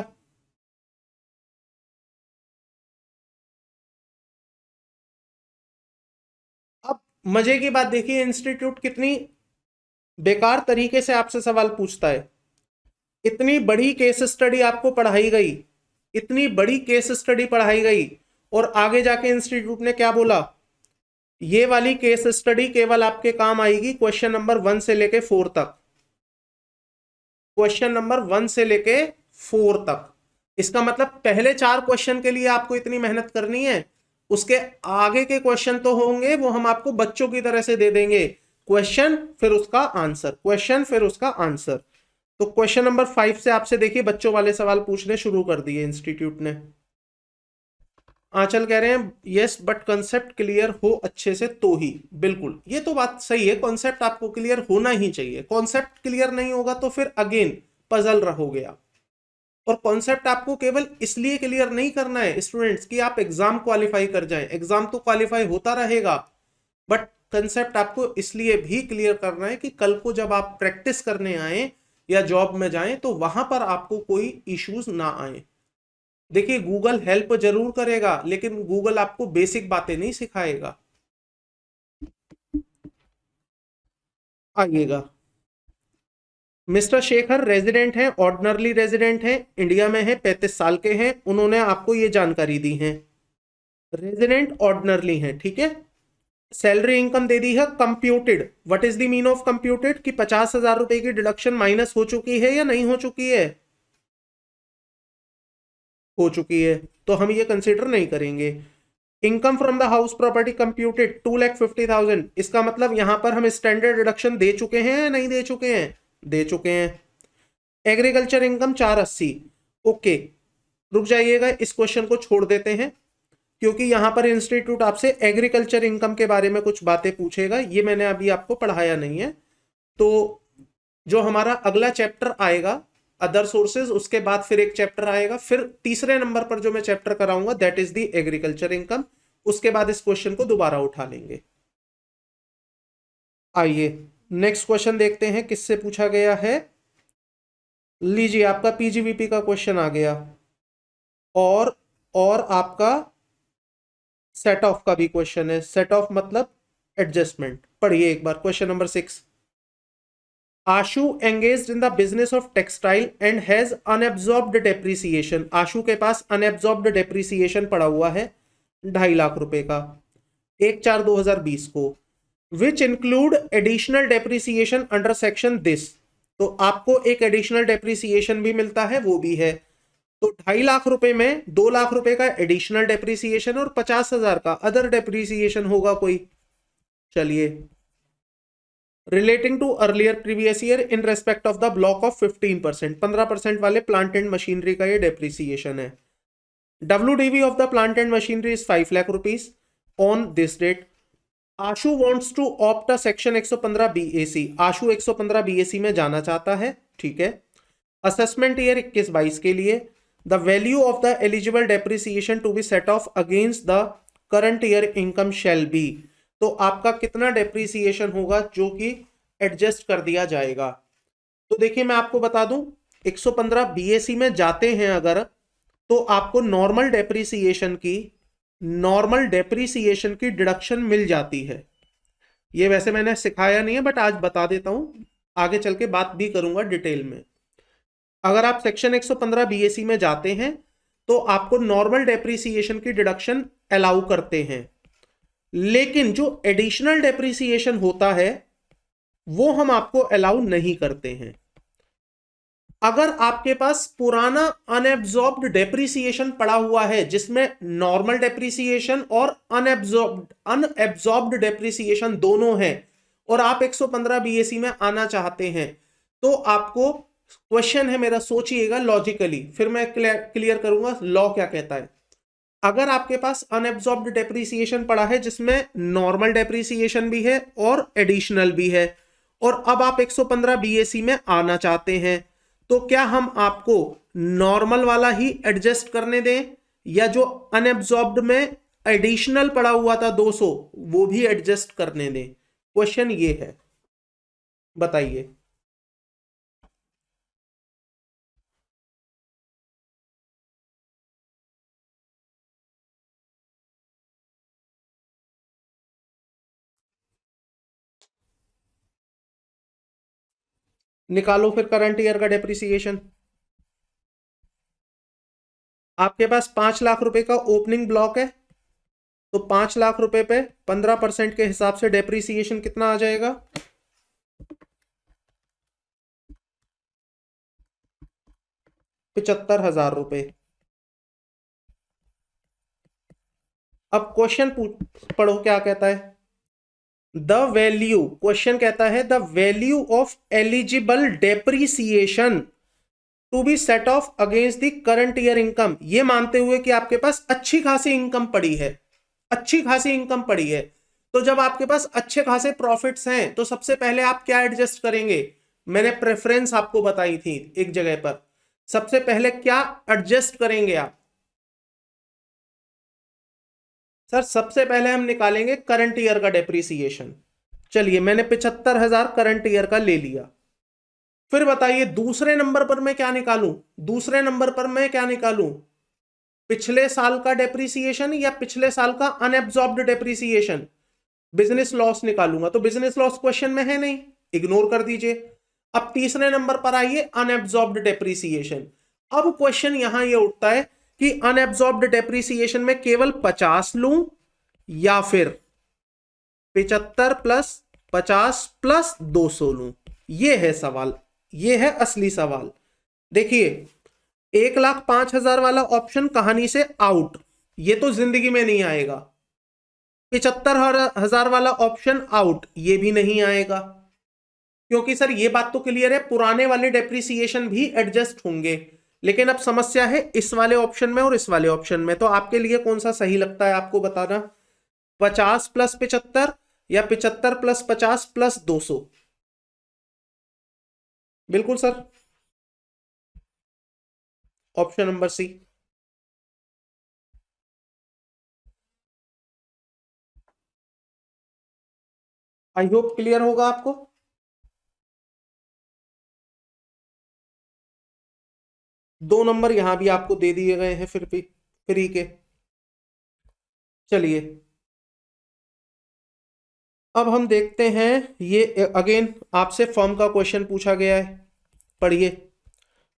अब मजे की बात देखिए, इंस्टीट्यूट कितनी बेकार तरीके से आपसे सवाल पूछता है। इतनी बड़ी केस स्टडी आपको पढ़ाई गई, इतनी बड़ी केस स्टडी पढ़ाई गई, और आगे जाके इंस्टीट्यूट ने क्या बोला? ये वाली केस स्टडी केवल आपके काम आएगी क्वेश्चन नंबर 1 से लेके 4 तक। क्वेश्चन नंबर 1 से लेके 4 तक। इसका मतलब पहले 4 क्वेश्चन के लिए आपको इतनी मेहनत करनी है, उसके आगे के क्वेश्चन तो होंगे वो हम आपको बच्चों की तरह से दे देंगे। क्वेश्चन फिर उसका आंसर, क्वेश्चन फिर उसका आंसर। तो क्वेश्चन नंबर 5 से आपसे देखिए बच्चों वाले सवाल पूछने शुरू कर दिए इंस्टीट्यूट ने। आंचल कह रहे हैं यस बट कंसेप्ट क्लियर हो अच्छे से तो ही। बिल्कुल, ये तो बात सही है, कॉन्सेप्ट आपको क्लियर होना ही चाहिए। कॉन्सेप्ट क्लियर नहीं होगा तो फिर अगेन पजल रहोगे आप। और कॉन्सेप्ट आपको केवल इसलिए क्लियर नहीं करना है स्टूडेंट्स कि आप एग्जाम क्वालिफाई कर जाएं, एग्जाम तो क्वालिफाई होता रहेगा, बट कंसेप्ट आपको इसलिए भी क्लियर करना है कि कल को जब आप प्रैक्टिस करने आए या जॉब में जाएं तो वहां पर आपको कोई इश्यूज ना आए। देखिए गूगल हेल्प जरूर करेगा लेकिन गूगल आपको बेसिक बातें नहीं सिखाएगा। आइएगा, मिस्टर शेखर रेजिडेंट हैं, ऑर्डिनरी रेजिडेंट हैं, इंडिया में हैं, 35 साल के हैं, उन्होंने आपको ये जानकारी दी है। रेजिडेंट ऑर्डिनरली हैं, ठीक है। सैलरी इनकम दे दी है computed. What is the mean of computed कि 50,000 रुपए की डिडक्शन माइनस हो चुकी है या नहीं हो चुकी है? हो चुकी है, तो हम ये कंसिडर नहीं करेंगे। Income from the house property computed 2,50,000, इसका मतलब यहां पर हम स्टैंडर्ड डिडक्शन दे चुके हैं या नहीं दे चुके हैं? दे चुके हैं। एग्रीकल्चर इनकम 480, ओके रुक जाइएगा, इस क्वेश्चन को छोड़ देते हैं क्योंकि यहां पर इंस्टीट्यूट आपसे एग्रीकल्चर इनकम के बारे में कुछ बातें पूछेगा, ये मैंने अभी आपको पढ़ाया नहीं है। तो जो हमारा अगला चैप्टर आएगा अदर सोर्सेज, उसके बाद फिर एक चैप्टर आएगा, फिर तीसरे नंबर पर जो मैं चैप्टर कराऊंगा that is the agriculture income. उसके बाद इस क्वेश्चन को दोबारा उठा लेंगे। आइए नेक्स्ट क्वेश्चन देखते हैं किससे पूछा गया है। लीजिए आपका पीजीवीपी का क्वेश्चन आ गया और आपका सेट ऑफ का भी क्वेश्चन है। सेट ऑफ मतलब एडजस्टमेंट। पढ़िए एक बार question number 6। Ashu engaged in the business of textile and has unabsorbed depreciation. Ashu के पास अनएब्जॉर्ब्ड डेप्रिसिएशन पड़ा हुआ है 2.5 लाख रुपए का 1/4/2020 को, which include additional depreciation under section this. तो आपको एक एडिशनल डेप्रिसिएशन भी मिलता है, वो भी है। तो 2.5 लाख रुपए में 2 लाख रुपए का एडिशनल डेप्रिसिएशन और 50,000 का अदर डेप्रिसिएशन होगा कोई। चलिए, relating to earlier previous year in respect of the block of 15%, 15% वाले प्लांट एंड मशीनरी का ये डेप्रिसिएशन है। WDV of the plant and machinery is 5 lakh rupees on this date. Ashu wants to opt a section 115 BAC। Ashu 115 BAC में जाना चाहता है, ठीक है। असेसमेंट ईयर 21-22 के लिए the value of the eligible depreciation to be set off against the current year income shall be. तो आपका कितना डेप्रिसिएशन होगा जो कि एडजस्ट कर दिया जाएगा। तो देखिए मैं आपको बता दूं 115 BAC में जाते हैं अगर, तो आपको नॉर्मल डेप्रिसिएशन की डिडक्शन मिल जाती है। ये वैसे मैंने सिखाया नहीं है बट आज बता देता हूं, आगे चल के बात भी करूंगा डिटेल में। अगर आप सेक्शन 115 BAC में जाते हैं तो आपको नॉर्मल डेप्रिसिएशन की डिडक्शन अलाउ करते हैं, लेकिन जो एडिशनल डेप्रिसिएशन होता है वो हम आपको अलाउ नहीं करते हैं। अगर आपके पास पुराना अनएब्जॉर्ब्ड डेप्रिसिएशन पड़ा हुआ है जिसमें नॉर्मल डेप्रिसिएशन और अनएब्जॉर्ब्ड डेप्रिसिएशन दोनों हैं और आप 115 BAC में आना चाहते हैं, तो आपको क्वेश्चन है मेरा, सोचिएगा लॉजिकली, फिर मैं क्लियर करूंगा लॉ क्या कहता है। अगर आपके पास अनएब्जॉर्ब्ड डेप्रिसिएशन पड़ा है जिसमें नॉर्मल डेप्रिसिएशन भी है और एडिशनल भी है, और अब आप 115 BAC में आना चाहते हैं, तो क्या हम आपको नॉर्मल वाला ही एडजस्ट करने दें या जो अनएब्जॉर्ब्ड में एडिशनल पड़ा हुआ था 200 वो भी एडजस्ट करने दें? क्वेश्चन ये है, बताइए। निकालो फिर करंट ईयर का डेप्रिसिएशन। आपके पास 5 लाख रुपए का ओपनिंग ब्लॉक है, तो 5 लाख रुपए पे 15% के हिसाब से डेप्रिसिएशन कितना आ जाएगा? 75,000 रुपए। अब क्वेश्चन पढ़ो क्या कहता है। द वैल्यू, क्वेश्चन कहता है the value of eligible depreciation to be set off against the current year income, ये मानते हुए कि आपके पास अच्छी खासी इनकम पड़ी है, अच्छी खासी इनकम पड़ी है। तो जब आपके पास अच्छे खासे प्रॉफिट्स हैं तो सबसे पहले आप क्या एडजस्ट करेंगे? मैंने प्रेफरेंस आपको बताई थी एक जगह पर, सबसे पहले क्या एडजस्ट करेंगे आप? सर सबसे पहले हम निकालेंगे करंट ईयर का डेप्रीसिएशन। चलिए मैंने 75,000 करंट ईयर का ले लिया। फिर बताइए दूसरे नंबर पर मैं क्या निकालूं? दूसरे नंबर पर मैं क्या निकालूं? पिछले साल का डेप्रीसिएशन या पिछले साल का अनएब्जॉर्ब्ड डेप्रीसिएशन? बिजनेस लॉस निकालूंगा, तो बिजनेस लॉस क्वेश्चन में है नहीं, इग्नोर कर दीजिए। अब तीसरे नंबर पर आइए अनएब्जॉर्ब्ड डेप्रीसिएशन। अब क्वेश्चन यहां ये उठता है कि अनएब्जॉर्ब्ड डेप्रीसिएशन में केवल 50 लूं या फिर 75 प्लस 50 प्लस 200 लूं? ये है सवाल, ये है असली सवाल। देखिए 1,05,000 वाला ऑप्शन कहानी से आउट, ये तो जिंदगी में नहीं आएगा। 75,000 वाला ऑप्शन आउट, ये भी नहीं आएगा, क्योंकि सर ये बात तो क्लियर है पुराने वाले डेप्रीसिएशन भी एडजस्ट होंगे। लेकिन अब समस्या है इस वाले ऑप्शन में और इस वाले ऑप्शन में, तो आपके लिए कौन सा सही लगता है आपको बताना? 50 प्लस 75 या 75 प्लस 50 प्लस 200? बिल्कुल sir, option number C. I hope clear होगा आपको। दो नंबर यहां भी आपको दे दिए गए हैं फिर भी फ्री के। चलिए अब हम देखते हैं, ये अगेन आपसे फॉर्म का क्वेश्चन पूछा गया है, पढ़िए।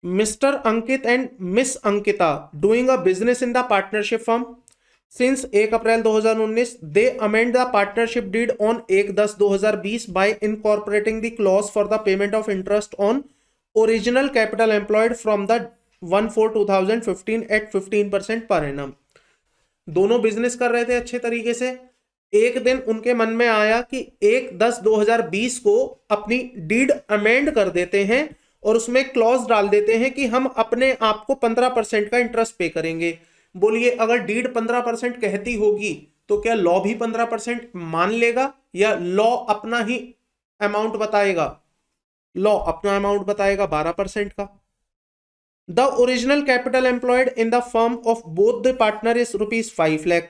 Mister Ankit and miss Ankita doing a business in the partnership firm since 1 April 2019 they amend the partnership deed on 1/10/2020 by incorporating the clause for the payment of interest on original capital employed from the 1/4/2015 at 15% per annum. दोनों business कर रहे थे अच्छे तरीके से। एक दिन उनके मन में आया कि 1/10/2020 को अपनी डीड अमेंड कर देते हैं और उसमें क्लॉज डाल देते हैं कि हम अपने आप को 15% का इंटरेस्ट पे करेंगे। बोलिए अगर डीड 15% कहती होगी तो क्या लॉ भी 15% मान लेगा या लॉ अपना ही अमाउंट बताएगा? लॉ अपना अमाउंट बताएगा 12% का। The original capital employed in the firm of both the partner is rupees 5 lakh.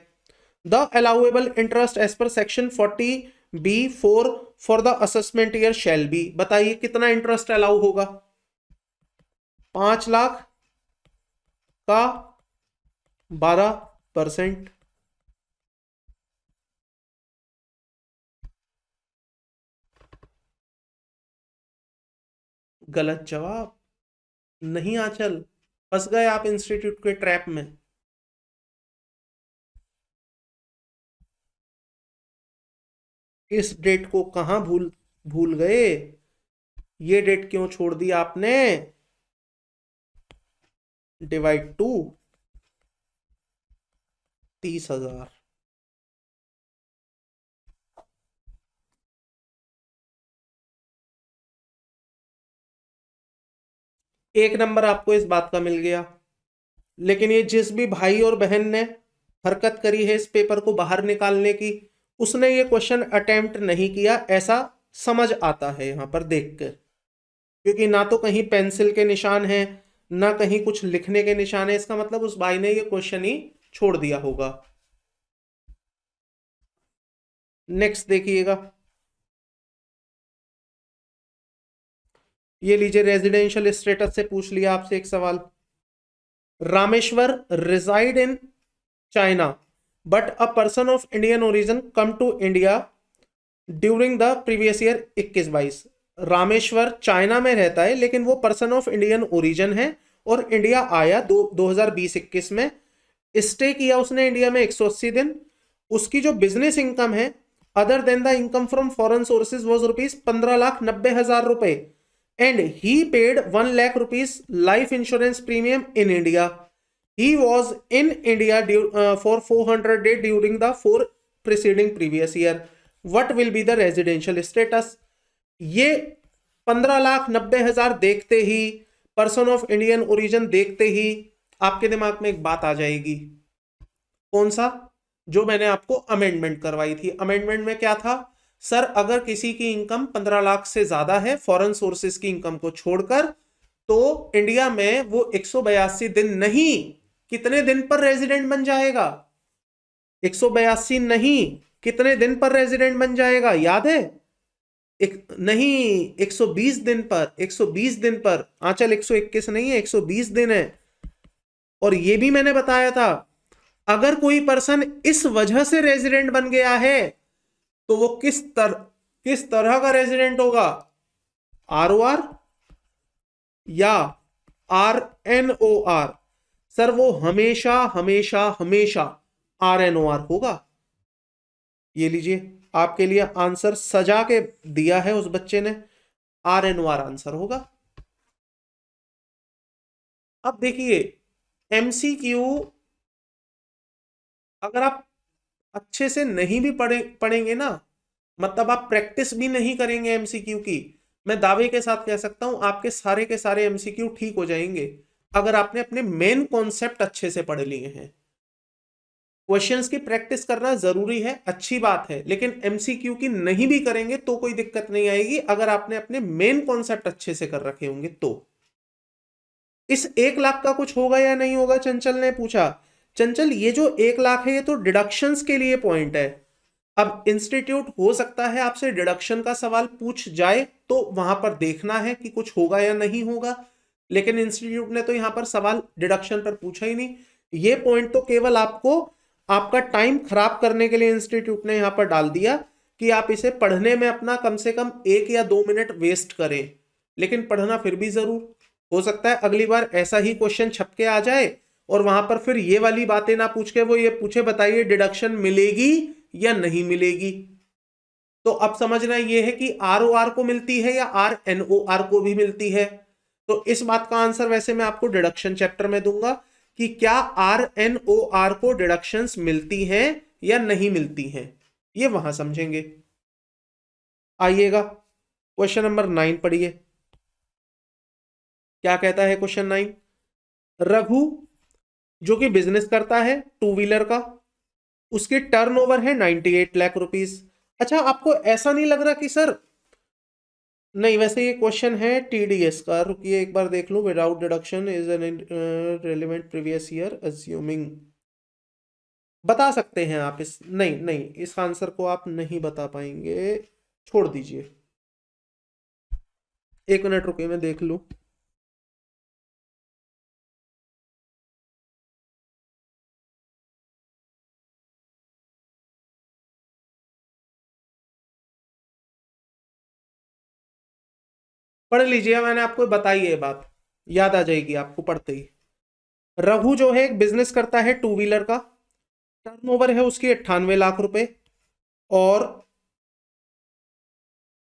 The allowable interest as per section 40B4 for the assessment year shall be, बताइए कितना interest allow होगा? 5 लाख का 12%। गलत जवाब। नहीं आंचल, फंस गए आप इंस्टीट्यूट के ट्रैप में। इस डेट को कहां भूल भूल गए? ये डेट क्यों छोड़ दी आपने? डिवाइड 2 30,000। एक नंबर आपको इस बात का मिल गया। लेकिन ये जिस भी भाई और बहन ने हरकत करी है इस पेपर को बाहर निकालने की, उसने ये क्वेश्चन अटेम्प्ट नहीं किया, ऐसा समझ आता है यहां पर देखकर। क्योंकि ना तो कहीं पेंसिल के निशान है ना कहीं कुछ लिखने के निशान है, इसका मतलब उस भाई ने ये क्वेश्चन ही छोड़ दिया होगा। नेक्स्ट देखिएगा, ये लीजिए रेजिडेंशियल स्टेटस से पूछ लिया आपसे एक सवाल। Rameshwar reside in China but a person of Indian origin come to India during the previous year 21-22। Rameshwar China में रहता है लेकिन वो पर्सन ऑफ इंडियन ओरिजिन है और इंडिया आया 2020-21 में। स्टे किया उसने इंडिया में 180 दिन। उसकी जो बिजनेस इनकम है other than the income from foreign sources was rupees 15,90,000 रुपए and he paid 1 lakh rupees life insurance premium in India. He was in India for 400 days during the 4 preceding previous year. What will be the residential status? ये 15,90,000 देखते ही person of Indian origin देखते ही आपके दिमाग में एक बात आ जाएगी, कौन सा? जो मैंने आपको अमेंडमेंट करवाई थी। अमेंडमेंट में क्या था? सर अगर किसी की इनकम 15 लाख से ज्यादा है फॉरेन सोर्सेस की इनकम को छोड़कर, तो इंडिया में वो 182 दिन नहीं, कितने दिन पर रेजिडेंट बन जाएगा? 182 नहीं, कितने दिन पर रेजिडेंट बन जाएगा? याद है? नहीं, 120 दिन पर, 120 दिन पर। आंचल 121 नहीं है, 120 दिन है। और ये भी मैंने बताया था, अगर कोई पर्सन इस वजह से रेजिडेंट बन गया है तो वो किस तरह का रेजिडेंट होगा? ROR या RNOR? सर वो हमेशा हमेशा हमेशा RNOR होगा। ये लीजिए, आपके लिए आंसर सजा के दिया है उस बच्चे ने, RNOR आंसर होगा। अब देखिए MCQ अगर आप अच्छे से नहीं भी पढ़ेंगे ना, मतलब आप प्रैक्टिस भी नहीं करेंगे MCQ की, मैं दावे के साथ कह सकता हूं आपके सारे के सारे MCQ ठीक हो जाएंगे अगर आपने अपने मेन कॉन्सेप्ट अच्छे से पढ़ लिए हैं। क्वेश्चंस की प्रैक्टिस करना जरूरी है, अच्छी बात है, लेकिन MCQ की नहीं भी करेंगे तो कोई दिक्कत नहीं आएगी अगर आपने अपने मेन कॉन्सेप्ट अच्छे से कर रखे होंगे तो। इस 1 लाख का कुछ होगा या नहीं होगा? चंचल ने पूछा। चंचल ये जो 1 लाख है ये तो डिडक्शंस के लिए पॉइंट है। अब इंस्टीट्यूट हो सकता है आपसे डिडक्शन का सवाल पूछ जाए तो वहां पर देखना है कि कुछ होगा या नहीं होगा, लेकिन इंस्टीट्यूट ने तो यहां पर सवाल डिडक्शन पर पूछा ही नहीं। ये पॉइंट तो केवल आपको आपका टाइम खराब करने के लिए इंस्टीट्यूट ने यहां पर डाल दिया कि आप इसे पढ़ने में अपना कम से कम 1 या 2 मिनट वेस्ट करें, लेकिन पढ़ना फिर भी जरूर। हो सकता है अगली बार ऐसा ही क्वेश्चन छप के आ जाए और वहां पर फिर ये वाली बातें ना पूछ के वो ये पूछे बताइए डिडक्शन मिलेगी या नहीं मिलेगी। तो अब समझना ये है कि ROR को मिलती है या RNOR को भी मिलती है। तो इस बात का आंसर वैसे मैं आपको डिडक्शन चैप्टर में दूंगा कि क्या RNOR को डिडक्शंस मिलती हैं या नहीं मिलती हैं, ये वहां समझेंगे। आइएगा क्वेश्चन नंबर 9 पढ़िए। क्या कहता है क्वेश्चन 9? रघु जो कि बिजनेस करता है 2 व्हीलर का, उसकी टर्नओवर है 98 लाख रुपीस। अच्छा आपको ऐसा नहीं लग रहा कि सर, नहीं वैसे ये क्वेश्चन है TDS का, रुकिए एक बार देख लूं। Without deduction is an relevant previous year assuming, बता सकते हैं आप इस, नहीं नहीं इस आंसर को आप नहीं बता पाएंगे, छोड़ दीजिए। 1 मिनट रुकिए मैं देख लूं। पढ़ लीजिए, मैंने आपको बताई है बात, याद आ जाएगी आपको पढ़ते ही। रघु जो है एक बिजनेस करता है 2 व्हीलर का, टर्नओवर है उसकी 98 लाख रुपए, और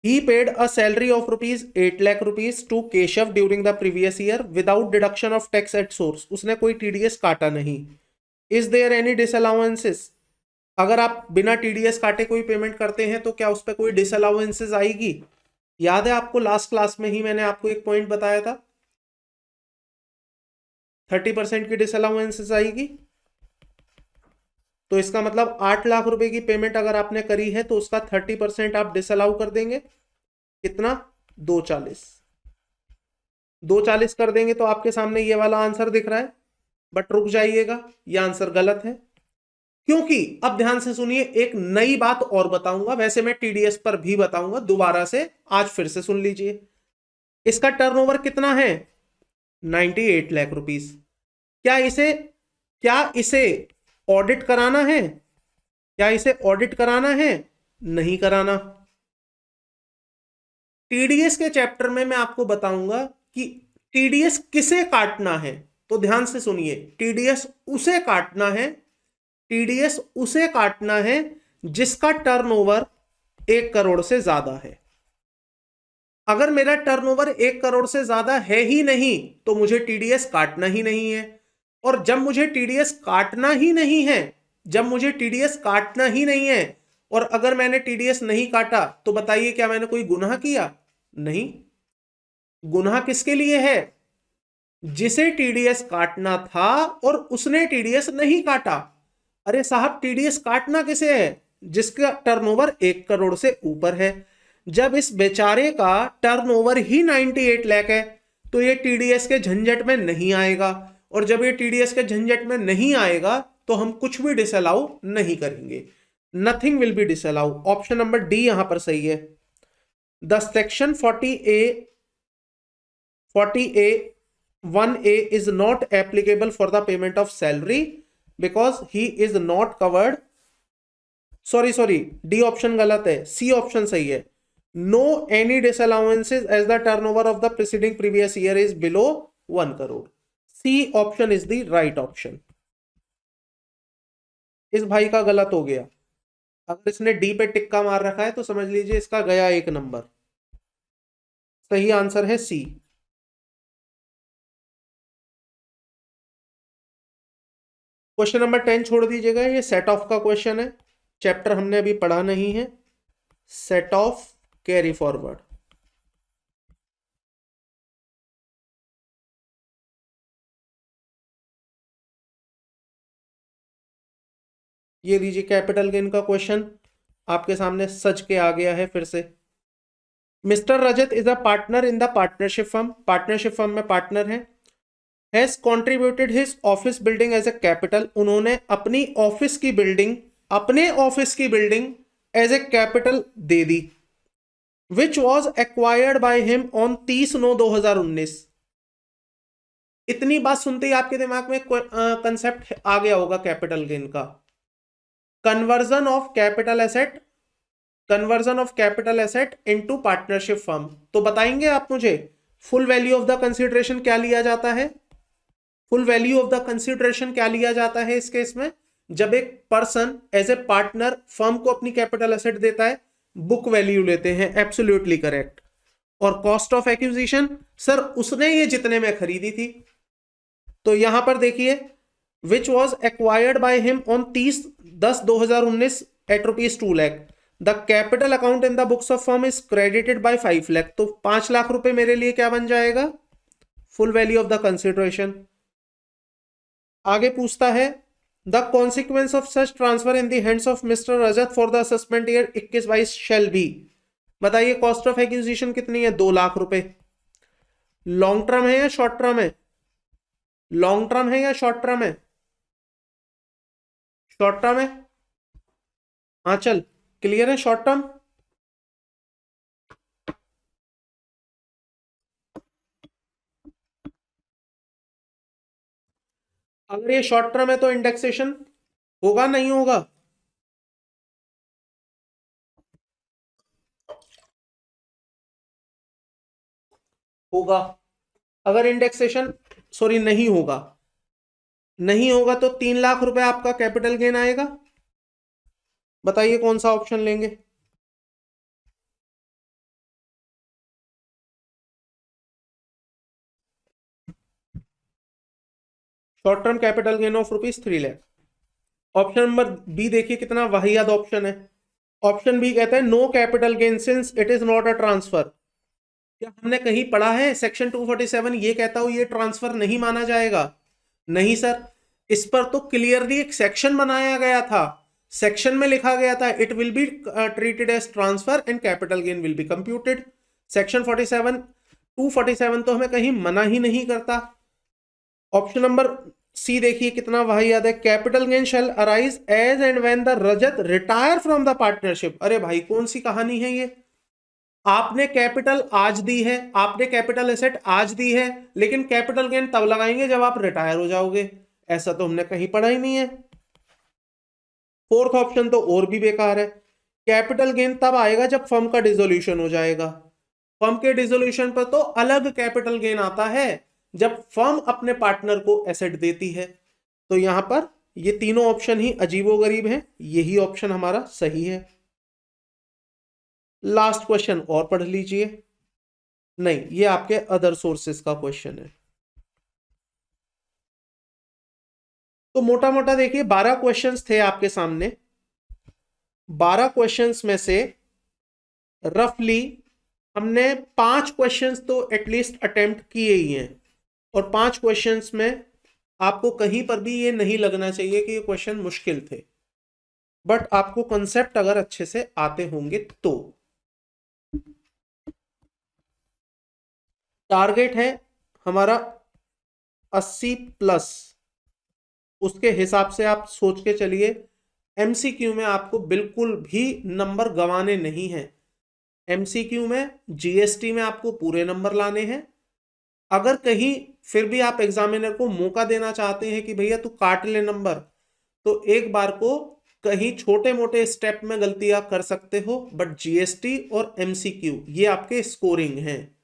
he paid a salary of rupees 8 lakh rupees to Keshav during the previous year without deduction of tax at source। उसने कोई TDS काटा नहीं। Is there any disallowances? अगर आप बिना TDS काटे कोई पेमेंट करते हैं तो क्या उस पर कोई डिसअलाउंसेस आएगी? याद है आपको लास्ट क्लास में ही मैंने आपको एक पॉइंट बताया था, 30% की डिसअलाउंसेस आएगी। तो इसका मतलब 8 लाख रुपए की पेमेंट अगर आपने करी है तो उसका 30% आप डिसअलाउ कर देंगे। कितना? 240। 240 कर देंगे तो आपके सामने ये वाला आंसर दिख रहा है, बट रुक जाइएगा, ये आंसर गलत है। क्योंकि अब ध्यान से सुनिए, एक नई बात और बताऊंगा, वैसे मैं TDS पर भी बताऊंगा दोबारा से, आज फिर से सुन लीजिए। इसका टर्नओवर कितना है? 98 लाख रुपीस। क्या इसे ऑडिट कराना है? क्या इसे ऑडिट कराना है? नहीं कराना। TDS के चैप्टर में मैं आपको बताऊंगा कि TDS किसे काटना है। तो ध्यान से सुनिए, TDS उसे काटना है, TDS उसे काटना है जिसका टर्नओवर 1 करोड़ से ज्यादा है। अगर मेरा टर्नओवर 1 करोड़ से ज्यादा है ही नहीं तो मुझे TDS काटना ही नहीं है। और जब मुझे TDS काटना ही नहीं है, जब मुझे TDS काटना ही नहीं है और अगर मैंने TDS नहीं काटा तो बताइए क्या मैंने कोई गुनाह किया? नहीं। गुनाह किसके लिए है? जिसे टीडीएस काटना था और उसने टीडीएस नहीं काटा। अरे साहब, टीडीएस काटना किसे है? जिसका टर्नओवर 1 करोड़ से ऊपर है। जब इस बेचारे का टर्नओवर ही 98 लाख है तो ये टीडीएस के झंझट में नहीं आएगा, और जब ये टीडीएस के झंझट में नहीं आएगा तो हम कुछ भी डिसअलाउ नहीं करेंगे। Nothing will be disallow. Option number D यहां पर सही है। The section 40A 1A is not applicable for the payment of salary because he is not covered. Sorry, D option गलत है, सी ऑप्शन सही है। No any disallowances as the turnover of the preceding previous year is below 1 crore. C option is the right option. इस भाई का गलत हो गया। अगर इसने डी पे टिक्का मार रखा है तो समझ लीजिए इसका गया 1 नंबर। सही आंसर है सी। क्वेश्चन नंबर 10 छोड़ दीजिएगा, ये सेट ऑफ का क्वेश्चन है, चैप्टर हमने अभी पढ़ा नहीं है। Set of carry forward. ये लीजिए कैपिटल गेन का क्वेश्चन आपके सामने सज के आ गया है फिर से। Mister Rajat is a partner in the partnership firm, partnership firm में पार्टनर है। Has contributed his office building as a capital, उन्होंने अपनी ऑफिस की बिल्डिंग, अपने ऑफिस की बिल्डिंग एज ए कैपिटल दे दी। Which was acquired by him on 30/9/2019। इतनी बात सुनते ही आपके दिमाग में कंसेप्ट आ गया होगा कैपिटल गेन का। Conversion of capital asset, conversion of capital asset into partnership firm. तो बताएंगे आप मुझे full value of the consideration क्या लिया जाता है? Full value of the consideration क्या लिया जाता है इस केस में? जब एक person as a partner firm को अपनी कैपिटल एसेट देता है, बुक वैल्यू लेते हैं। Absolutely correct. और कॉस्ट ऑफ एक्विजिशन, सर उसने ये जितने में खरीदी थी। तो यहां पर देखिए, which was acquired by him on 30/10/2019 at ₹2 lakh. The capital account in the books of firm is credited by 5 lakh. तो 5 लाख रुपए मेरे लिए क्या बन जाएगा? Full value of the consideration. आगे पूछता है, the consequence of such transfer in the hands of mister Rajat for the assessment year 21-22 shall be. बताइए कॉस्ट ऑफ एक्विजिशन कितनी है? 2 लाख रुपए। लॉन्ग टर्म है या शॉर्ट टर्म है? लॉन्ग टर्म है या शॉर्ट टर्म है? शॉर्ट टर्म है। हाँ चल, क्लियर है शॉर्ट टर्म। अगर ये शॉर्ट टर्म है तो इंडेक्सेशन होगा नहीं होगा? होगा। अगर इंडेक्सेशन सॉरी नहीं होगा, नहीं होगा तो 3 लाख रुपए आपका कैपिटल गेन आएगा। बताइए कौन सा ऑप्शन लेंगे? Short term capital gain of ₹3 lakh. Option number B देखिए कितना वाहियात ऑप्शन है। ऑप्शन बी कहता है no capital gain since it is not a transfer. क्या हमने कहीं पढ़ा है सेक्शन 247 ये कहता हो ये ट्रांसफर नहीं माना जाएगा? नहीं सर, इस पर तो क्लियरली एक सेक्शन बनाया गया था। सेक्शन में लिखा गया था it will be treated as transfer and capital gain will be computed. Section 247 तो हमें कहीं मना ही नहीं करता। ऑप्शन नंबर सी देखिए कितना वाहियात है। Capital gain shall arise as and when the Rajat retire from the partnership. अरे भाई कौन सी कहानी है ये? आपने कैपिटल आज दी है, आपने कैपिटल एसेट आज दी है, लेकिन कैपिटल गेन तब लगाएंगे जब आप रिटायर हो जाओगे। ऐसा तो हमने कहीं पढ़ा ही नहीं है। फोर्थ ऑप्शन तो और भी बेकार है। कैपिटल गेन तब आएगा जब फर्म का डिसोल्यूशन हो जाएगा। फर्म के डिसोल्यूशन पर तो अलग कैपिटल गेन आता है जब फर्म अपने पार्टनर को एसेट देती है। तो यहां पर ये तीनों ऑप्शन ही अजीबोगरीब हैं, यही ऑप्शन हमारा सही है। लास्ट क्वेश्चन और पढ़ लीजिए। नहीं, ये आपके अदर सोर्सेस का क्वेश्चन है। तो मोटा मोटा देखिए 12 क्वेश्चंस थे आपके सामने। 12 क्वेश्चंस में से रफली हमने 5 क्वेश्चंस तो एटलीस्ट अटेम्प्ट किए ही हैं। और 5 क्वेश्चंस में आपको कहीं पर भी ये नहीं लगना चाहिए कि ये क्वेश्चन मुश्किल थे, बट आपको कंसेप्ट अगर अच्छे से आते होंगे तो। टारगेट है हमारा 80 प्लस, उसके हिसाब से आप सोच के चलिए। एमसीक्यू में आपको बिल्कुल भी नंबर गंवाने नहीं हैं। एमसीक्यू में जीएसटी में आपको पूरे नंबर लाने हैं। अगर कहीं फिर भी आप एग्जामिनर को मौका देना चाहते हैं कि भैया तू काट ले नंबर, तो एक बार को कहीं छोटे मोटे स्टेप में गलतियां कर सकते हो, बट जीएसटी और एमसीक्यू ये आपके स्कोरिंग हैं,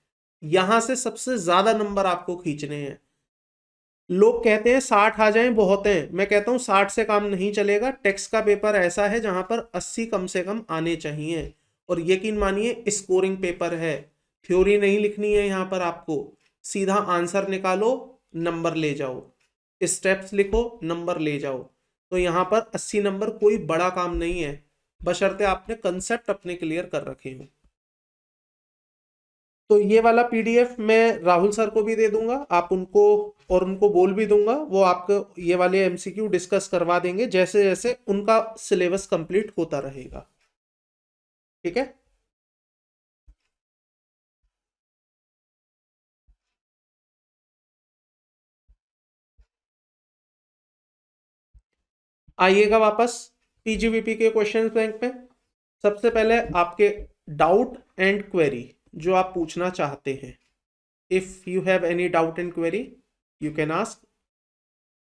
यहां से सबसे ज्यादा नंबर आपको खींचने हैं। लोग कहते हैं 60 आ जाएं बहुत हैं, मैं कहता हूं 60 से काम नहीं चलेगा। टेक्स्ट का पेपर ऐसा है जहां पर 80 कम से कम आने चाहिए, और यकीन मानिए स्कोरिंग पेपर है, थ्योरी नहीं लिखनी है यहाँ पर आपको। सीधा आंसर निकालो, नंबर ले जाओ, स्टेप्स लिखो, नंबर ले जाओ। तो यहाँ पर 80 नंबर कोई बड़ा काम नहीं है, बशर्ते आपने कंसेप्ट अपने क्लियर कर रखे हो। तो ये वाला पीडीएफ मैं राहुल सर को भी दे दूंगा, आप उनको और उनको बोल भी दूंगा, वो आपको ये वाले एमसीक्यू डिस्कस करवा देंगे जैसे जैसे उनका सिलेबस कंप्लीट होता रहेगा। ठीक है। आइएगा वापस पीजीवीपी के क्वेश्चन बैंक में। सबसे पहले आपके डाउट एंड क्वेरी जो आप पूछना चाहते हैं, if you have any doubt and query you can ask,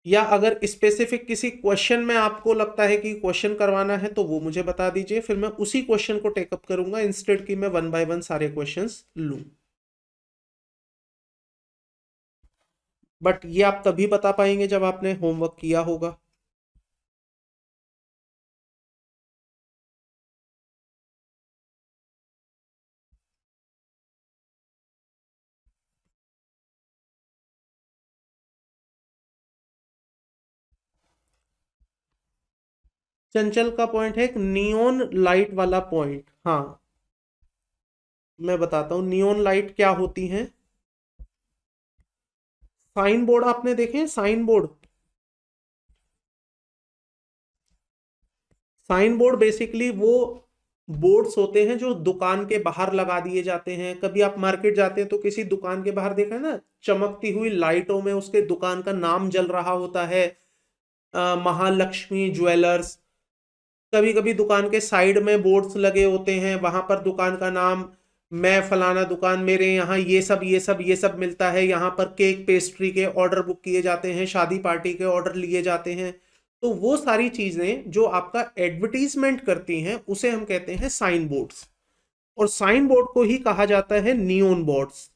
या अगर स्पेसिफिक किसी क्वेश्चन में आपको लगता है कि क्वेश्चन करवाना है तो वो मुझे बता दीजिए, फिर मैं उसी क्वेश्चन को टेकअप करूंगा इंस्टेड कि मैं 1 बाय 1 सारे क्वेश्चंस लूं। बट ये आप तभी बता पाएंगे जब आपने होमवर्क किया होगा। चंचल का पॉइंट है एक नियोन लाइट वाला पॉइंट। हाँ, मैं बताता हूं नियोन लाइट क्या होती हैं। साइन बोर्ड आपने देखे हैं? Sign board, sign board basically वो बोर्ड्स होते हैं जो दुकान के बाहर लगा दिए जाते हैं। कभी आप मार्केट जाते हैं तो किसी दुकान के बाहर देखा है ना, चमकती हुई लाइटों में उसके दुकान का नाम जल रहा होता है, महालक्ष्मी ज्वेलर्स। कभी कभी दुकान के साइड में बोर्ड्स लगे होते हैं, वहां पर दुकान का नाम, मैं फलाना दुकान, मेरे यहाँ ये सब मिलता है, यहाँ पर केक पेस्ट्री के ऑर्डर बुक किए जाते हैं, शादी पार्टी के ऑर्डर लिए जाते हैं। तो वो सारी चीजें जो आपका एडवर्टीजमेंट करती हैं उसे हम कहते हैं साइन बोर्ड्स, और साइन बोर्ड को ही कहा जाता है नियोन बोर्ड्स।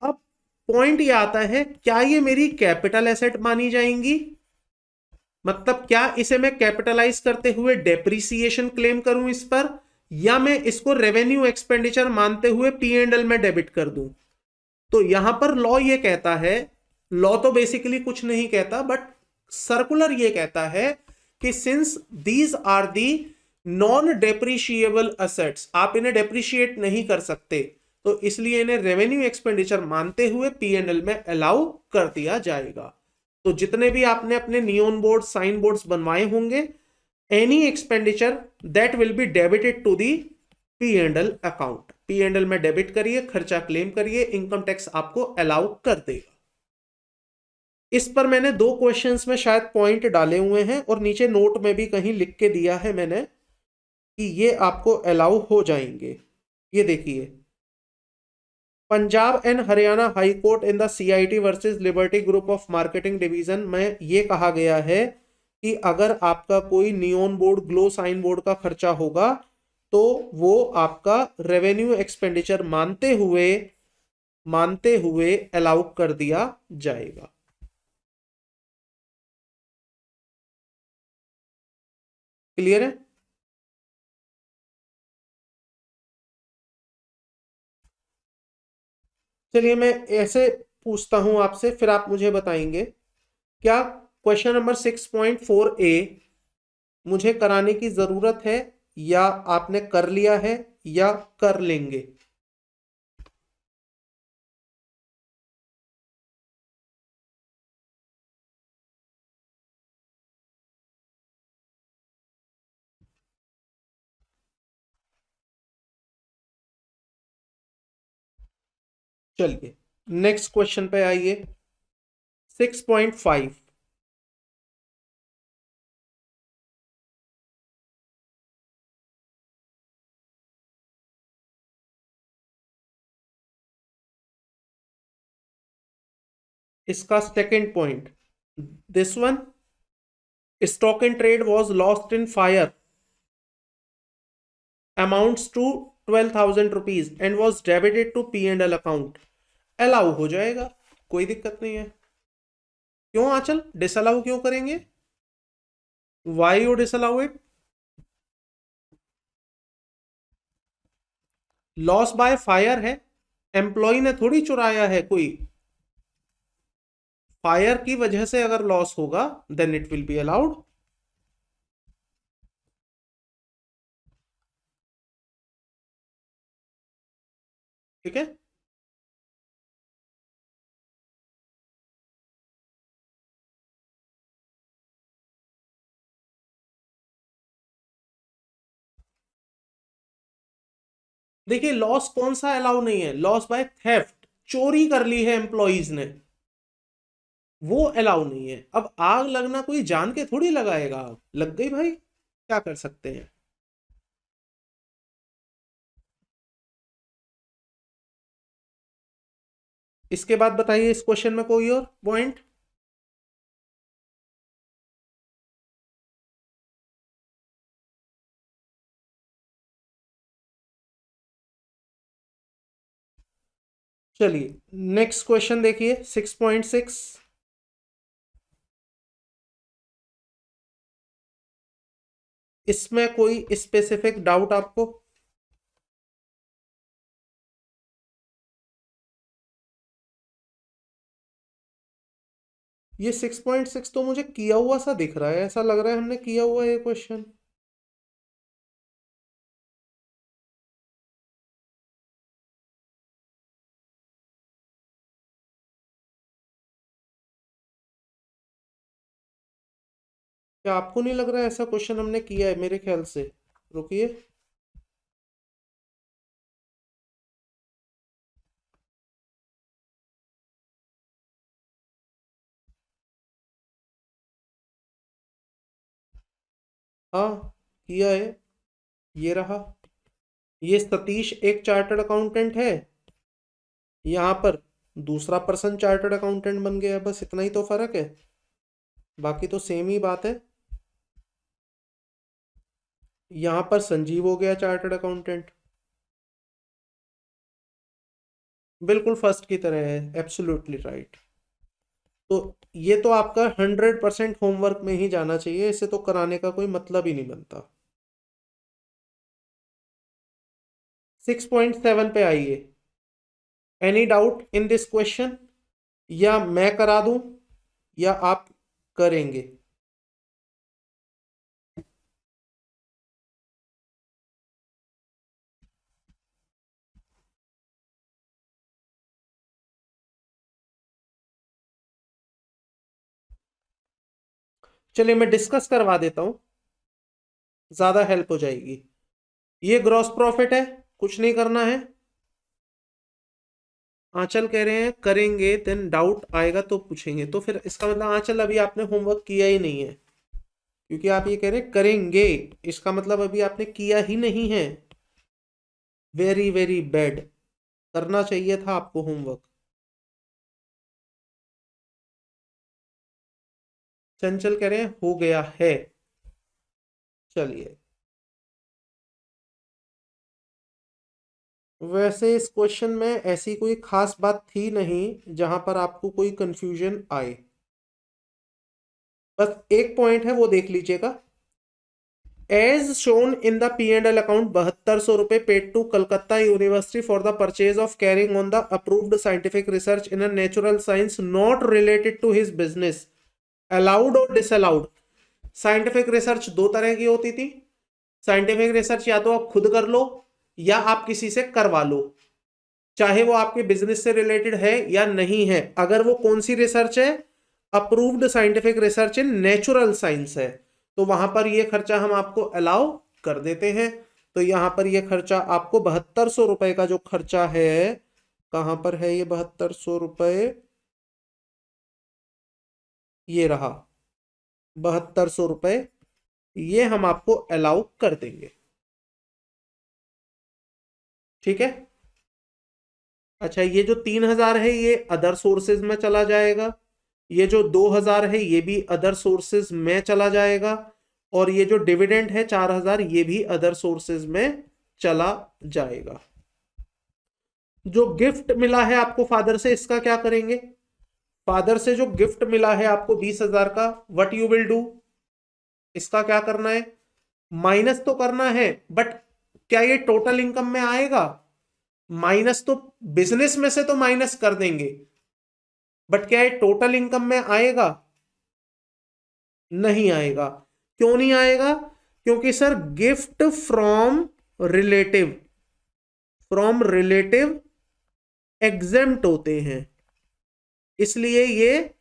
अब पॉइंट ये आता है, क्या ये मेरी कैपिटल एसेट मानी जाएंगी? मतलब क्या इसे मैं कैपिटलाइज करते हुए डेप्रिसिएशन क्लेम करूं इस पर, या मैं इसको रेवेन्यू एक्सपेंडिचर मानते हुए पी एंड एल में डेबिट कर दूं? तो यहां पर लॉ ये कहता है, लॉ तो बेसिकली कुछ नहीं कहता बट सर्कुलर ये कहता है कि since these are the non depreciable assets, आप इन्हें डेप्रिशिएट नहीं कर सकते, तो इसलिए इन्हें रेवेन्यू एक्सपेंडिचर मानते हुए पी एंड एल में अलाउ कर दिया जाएगा। तो जितने भी आपने अपने नियोन बोर्ड साइन बोर्ड्स बनवाए होंगे, any expenditure that will be debited to the P and L account, P and L में डेबिट करिए, खर्चा क्लेम करिए, इनकम टैक्स आपको अलाउ कर देगा। इस पर मैंने 2 क्वेश्चंस में शायद पॉइंट डाले हुए हैं, और नीचे नोट में भी कहीं लिख के दिया है मैंने कि ये आपको अलाउ हो जाएंगे। ये देखिए, Punjab and Haryana high court in the CIT versus liberty group of marketing division में ये कहा गया है कि अगर आपका कोई neon board glow sign board का खर्चा होगा तो वो आपका रेवेन्यू एक्सपेंडिचर मानते हुए अलाउ कर दिया जाएगा। क्लियर है? चलिए मैं ऐसे पूछता हूं आपसे, फिर आप मुझे बताएंगे, क्या क्वेश्चन नंबर 6.4a मुझे कराने की जरूरत है, या आपने कर लिया है, या कर लेंगे? चलिए नेक्स्ट क्वेश्चन पे आइए। 6.5, इसका second point, this one, stock in trade was lost in fire amounts to 12,000 rupees and was debited to P and L account. Allow हो जाएगा, कोई दिक्कत नहीं है। क्यों आंचल डिसअलाउ क्यों करेंगे? Why you disallow it? Loss by fire है, एम्प्लॉय ने थोड़ी चुराया है कोई। फायर की वजह से अगर लॉस होगा then it will be allowed. ठीक है, देखिए लॉस कौन सा अलाउ नहीं है, लॉस बाय थेफ्ट, चोरी कर ली है एम्प्लॉइज ने, वो अलाउ नहीं है। अब आग लगना कोई जान के थोड़ी लगाएगा, आग लग गई भाई, क्या कर सकते हैं। इसके बाद बताइए इस क्वेश्चन में कोई और पॉइंट। चलिए नेक्स्ट क्वेश्चन देखिए 6.6। इसमें कोई स्पेसिफिक डाउट आपको? ये 6.6 तो मुझे किया हुआ सा दिख रहा है, ऐसा लग रहा है हमने किया हुआ है ये क्वेश्चन। क्या आपको नहीं लग रहा है ऐसा क्वेश्चन हमने किया है? मेरे ख्याल से, रुकिए, हाँ किया है, ये रहा। ये सतीश एक चार्टर्ड अकाउंटेंट है, यहाँ पर दूसरा पर्सन चार्टर्ड अकाउंटेंट बन गया, बस इतना ही तो फर्क है, बाकी तो सेम ही बात है। यहाँ पर संजीव हो गया चार्टर्ड अकाउंटेंट, बिल्कुल फर्स्ट की तरह है, एब्सोल्युटली राइट। तो ये तो आपका 100% होमवर्क में ही जाना चाहिए, इसे तो कराने का कोई मतलब ही नहीं बनता। 6.7 पे आइए। Any doubt in this question? या मैं करा दूं या आप करेंगे? चलिए मैं डिस्कस करवा देता हूं, ज्यादा हेल्प हो जाएगी। ये ग्रॉस प्रॉफिट है, कुछ नहीं करना है। आंचल कह रहे हैं करेंगे, देन डाउट आएगा तो पूछेंगे, तो फिर इसका मतलब आंचल अभी आपने होमवर्क किया ही नहीं है, क्योंकि आप ये कह रहे हैं करेंगे, इसका मतलब अभी आपने किया ही नहीं है। वेरी वेरी बैड, करना चाहिए था आपको होमवर्क। चंचल कह रहे हैं हो गया है। चलिए, वैसे इस क्वेश्चन में ऐसी कोई खास बात थी नहीं जहां पर आपको कोई कंफ्यूजन आए, बस एक पॉइंट है वो देख लीजिएगा। As shown in the P and L account 7200 रुपए paid to Calcutta university for the purchase of carrying on the approved scientific research in a natural science not related to his business, allowed और disallowed. Scientific research दो तरह की होती थी। Scientific research या तो आप खुद कर लो या आप किसी से करवा लो, चाहे वो आपके बिजनेस से रिलेटेड है या नहीं है। अगर वो कौन सी रिसर्च है, approved scientific research in natural science है, तो वहां पर ये खर्चा हम आपको अलाउ कर देते हैं। तो यहां पर ये खर्चा आपको 7200 रुपए का जो खर्चा है कहां पर है ये 7200 रुपये? ये रहा 7200 रुपये, ये हम आपको अलाउ कर देंगे। ठीक है। अच्छा, ये जो 3000 है ये अदर सोर्सेज में चला जाएगा, ये जो 2000 है ये भी अदर सोर्सेज में चला जाएगा, और ये जो डिविडेंड है 4000 ये भी अदर सोर्सेज में चला जाएगा। जो गिफ्ट मिला है आपको फादर से, इसका क्या करेंगे? फादर से जो गिफ्ट मिला है आपको 20,000 का, व्हाट यू विल डू? इसका क्या करना है? माइनस तो करना है, बट क्या ये टोटल इनकम में आएगा? माइनस तो बिजनेस में से तो माइनस कर देंगे, बट क्या ये टोटल इनकम में आएगा? नहीं आएगा। क्यों नहीं आएगा? क्योंकि sir gift from relative exempt होते हैं, इसलिए ये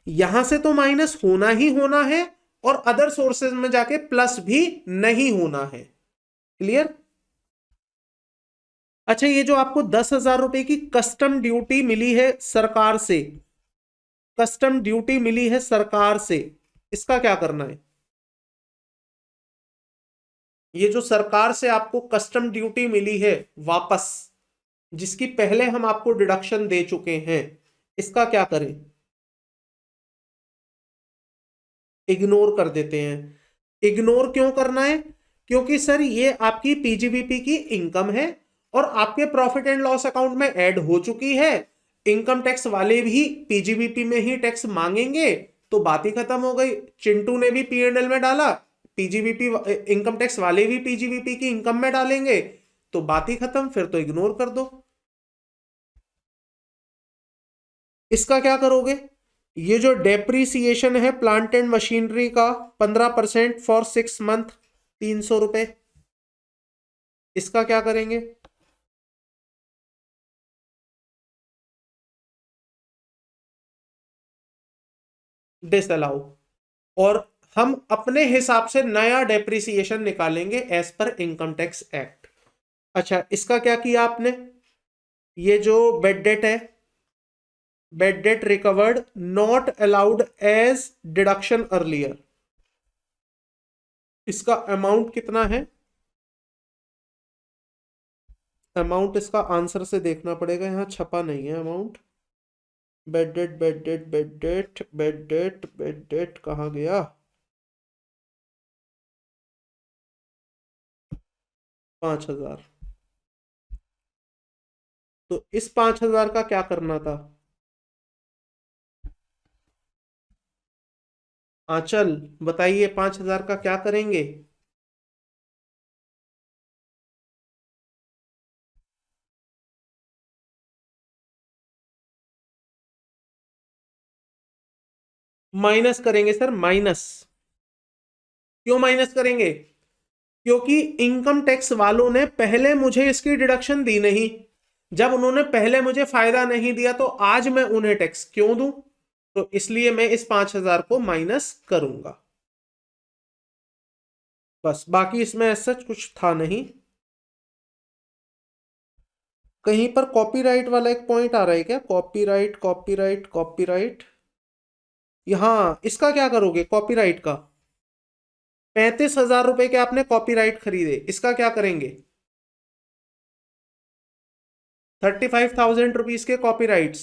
यहां से तो माइनस होना ही होना है, और अदर सोर्सेज में जाके प्लस भी नहीं होना है। क्लियर? अच्छा, ये जो आपको 10,000 रुपए की कस्टम ड्यूटी मिली है सरकार से, कस्टम ड्यूटी मिली है सरकार से, इसका क्या करना है? ये जो सरकार से आपको कस्टम ड्यूटी मिली है वापस, जिसकी पहले हम आपको डिडक्शन दे चुके हैं, इसका क्या करें? इग्नोर कर देते हैं। इग्नोर क्यों करना है? क्योंकि सर ये आपकी पीजीबीपी की इनकम है, और आपके प्रॉफिट एंड लॉस अकाउंट में ऐड हो चुकी है। इनकम टैक्स वाले भी पीजीबीपी में ही टैक्स मांगेंगे, तो बात ही खत्म हो गई। चिंटू ने भी पीएनएल में डाला, पीजीबीपी इनकम टैक्स वाले भी पीजीबीपी की इनकम में डालेंगे, तो बात ही खत्म, फिर तो इग्नोर कर दो। इसका क्या करोगे? ये जो डेप्रीसिएशन है प्लांट एंड मशीनरी का 15% फॉर 6 मंथ, 300 रुपए, इसका क्या करेंगे? डिसअलाउ। और हम अपने हिसाब से नया डेप्रीसिएशन निकालेंगे as per income tax act. अच्छा, इसका क्या किया आपने? ये जो बेड डेट है, bad debt recovered not allowed as deduction earlier, इसका अमाउंट कितना है? अमाउंट इसका आंसर से देखना पड़ेगा, यहां छपा नहीं है amount. Bed date bed date bed date bed date bed date कहाँ गया? 5,000। तो इस 5,000 का क्या करना था? आंचल बताइए, 5,000 का क्या करेंगे? माइनस करेंगे सर, माइनस। क्यों माइनस करेंगे? क्योंकि इनकम टैक्स वालों ने पहले मुझे इसकी डिडक्शन दी नहीं। जब उन्होंने पहले मुझे फायदा नहीं दिया, तो आज मैं उन्हें टैक्स क्यों दूं? तो इसलिए मैं इस 5,000 को माइनस करूंगा, बस। बाकी इसमें सच कुछ था नहीं। कहीं पर कॉपीराइट वाला एक पॉइंट आ रहा है क्या? कॉपीराइट कॉपीराइट कॉपीराइट, यहां इसका क्या करोगे? कॉपीराइट का 35,000 रुपए के आपने कॉपीराइट खरीदे, इसका क्या करेंगे? 35,000 रुपीज के कॉपीराइट्स।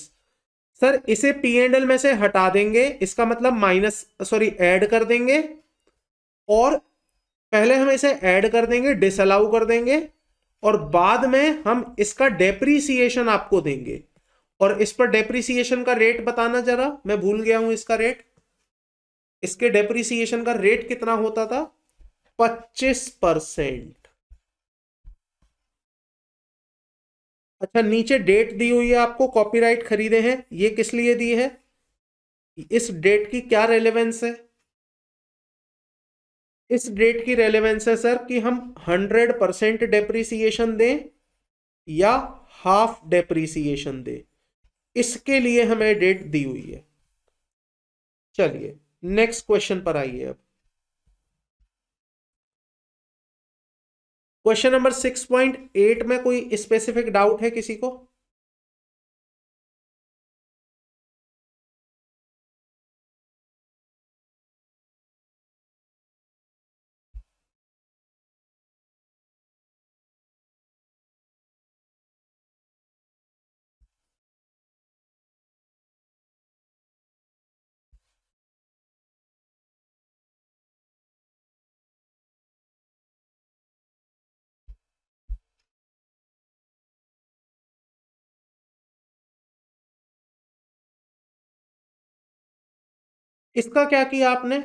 सर इसे पी एंड एल में से हटा देंगे, इसका मतलब माइनस, सॉरी ऐड कर देंगे, और पहले हम इसे ऐड कर देंगे, डिसअलाउ कर देंगे, और बाद में हम इसका डेप्रीसिएशन आपको देंगे। और इस पर डेप्रीसिएशन का रेट बताना जरा, मैं भूल गया हूं इसका रेट। इसके डेप्रीसिएशन का रेट कितना होता था? 25%। अच्छा, नीचे डेट दी हुई है आपको, कॉपीराइट खरीदे हैं, ये किस लिए दी है? इस डेट की क्या रेलेवेंस है? इस डेट की रेलेवेंस है सर कि हम 100% डेप्रीसिएशन दें या हाफ डेप्रीसिएशन दें, इसके लिए हमें डेट दी हुई है। चलिए नेक्स्ट क्वेश्चन पर आइए अब। क्वेश्चन नंबर 6.8 में कोई स्पेसिफिक डाउट है किसी को? इसका क्या किया आपने?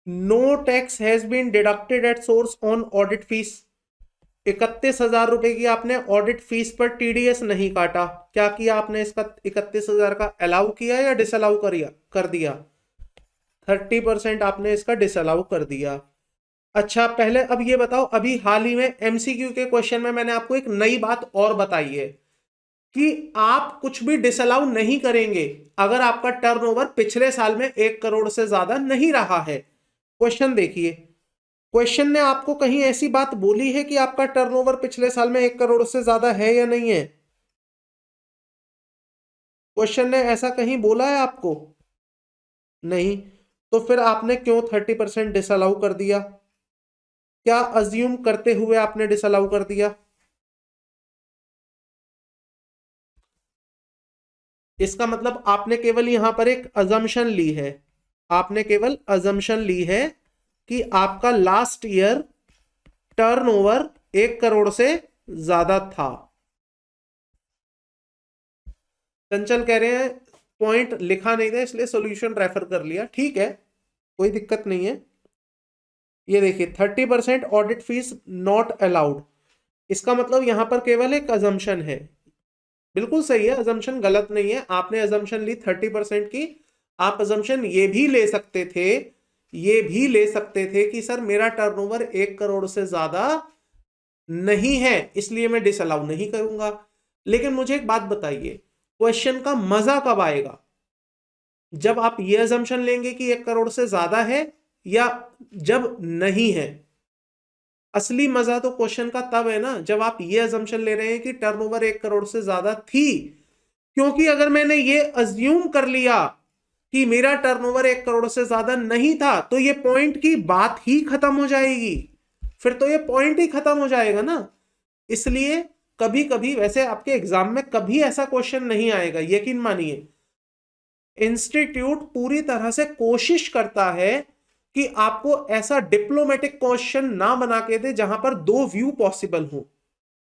No tax has been deducted at source on audit fees. 31,000 रुपए की आपने ऑडिट फीस पर टीडीएस नहीं काटा। क्या किया आपने? इसका 31,000 का अलाउ किया या डिसअलाउ कर दिया? 30% आपने इसका डिसअलाउ कर दिया। अच्छा, पहले अब ये बताओ, अभी हाल ही में एमसीक्यू के क्वेश्चन में मैंने आपको एक नई बात और बताई है कि आप कुछ भी डिसअलाउ नहीं करेंगे अगर आपका टर्नओवर पिछले साल में 1 करोड़ से ज्यादा नहीं रहा है। क्वेश्चन देखिए, क्वेश्चन ने आपको कहीं ऐसी बात बोली है कि आपका टर्नओवर पिछले साल में 1 करोड़ से ज्यादा है या नहीं है? क्वेश्चन ने ऐसा कहीं बोला है आपको? नहीं। तो फिर आपने क्यों 30% डिसअलाउ कर दिया? क्या अज्यूम करते हुए आपने डिसअलाउ कर दिया? इसका मतलब आपने केवल यहां पर एक अजम्पशन ली है। आपने केवल अजम्पशन ली है कि आपका लास्ट ईयर टर्नओवर 1 करोड़ से ज्यादा था। चंचल कह रहे हैं पॉइंट लिखा नहीं था इसलिए सॉल्यूशन रेफर कर लिया। ठीक है, कोई दिक्कत नहीं है। ये देखिए 30% ऑडिट फीस नॉट अलाउड, इसका मतलब यहां पर केवल एक अजम्पशन है। बिल्कुल सही है, अजम्पशन गलत नहीं है। आपने अजम्पशन ली 30% की। आप अजम्पशन ये भी ले सकते थे कि सर मेरा टर्नओवर 1 करोड़ से ज्यादा नहीं है इसलिए मैं डिसअलाउ नहीं करूंगा। लेकिन मुझे एक बात बताइए, क्वेश्चन का मजा कब आएगा? जब आप ये अजम्पशन लेंगे कि 1 करोड़ से ज्यादा है या जब नहीं है। असली मजा तो क्वेश्चन का तब है ना जब आप ये अजम्पशन ले रहे हैं कि टर्नओवर 1 करोड़ से ज्यादा थी। क्योंकि अगर मैंने ये अज्यूम कर लिया कि मेरा टर्नओवर 1 करोड़ से ज्यादा नहीं था तो ये पॉइंट की बात ही खत्म हो जाएगी। फिर तो ये पॉइंट ही खत्म हो जाएगा ना। इसलिए कभी कभी, वैसे आपके एग्जाम में कभी ऐसा क्वेश्चन नहीं आएगा, यकीन मानिए। इंस्टीट्यूट पूरी तरह से कोशिश करता है कि आपको ऐसा डिप्लोमेटिक क्वेश्चन ना बना के दे जहां पर 2 व्यू पॉसिबल हो।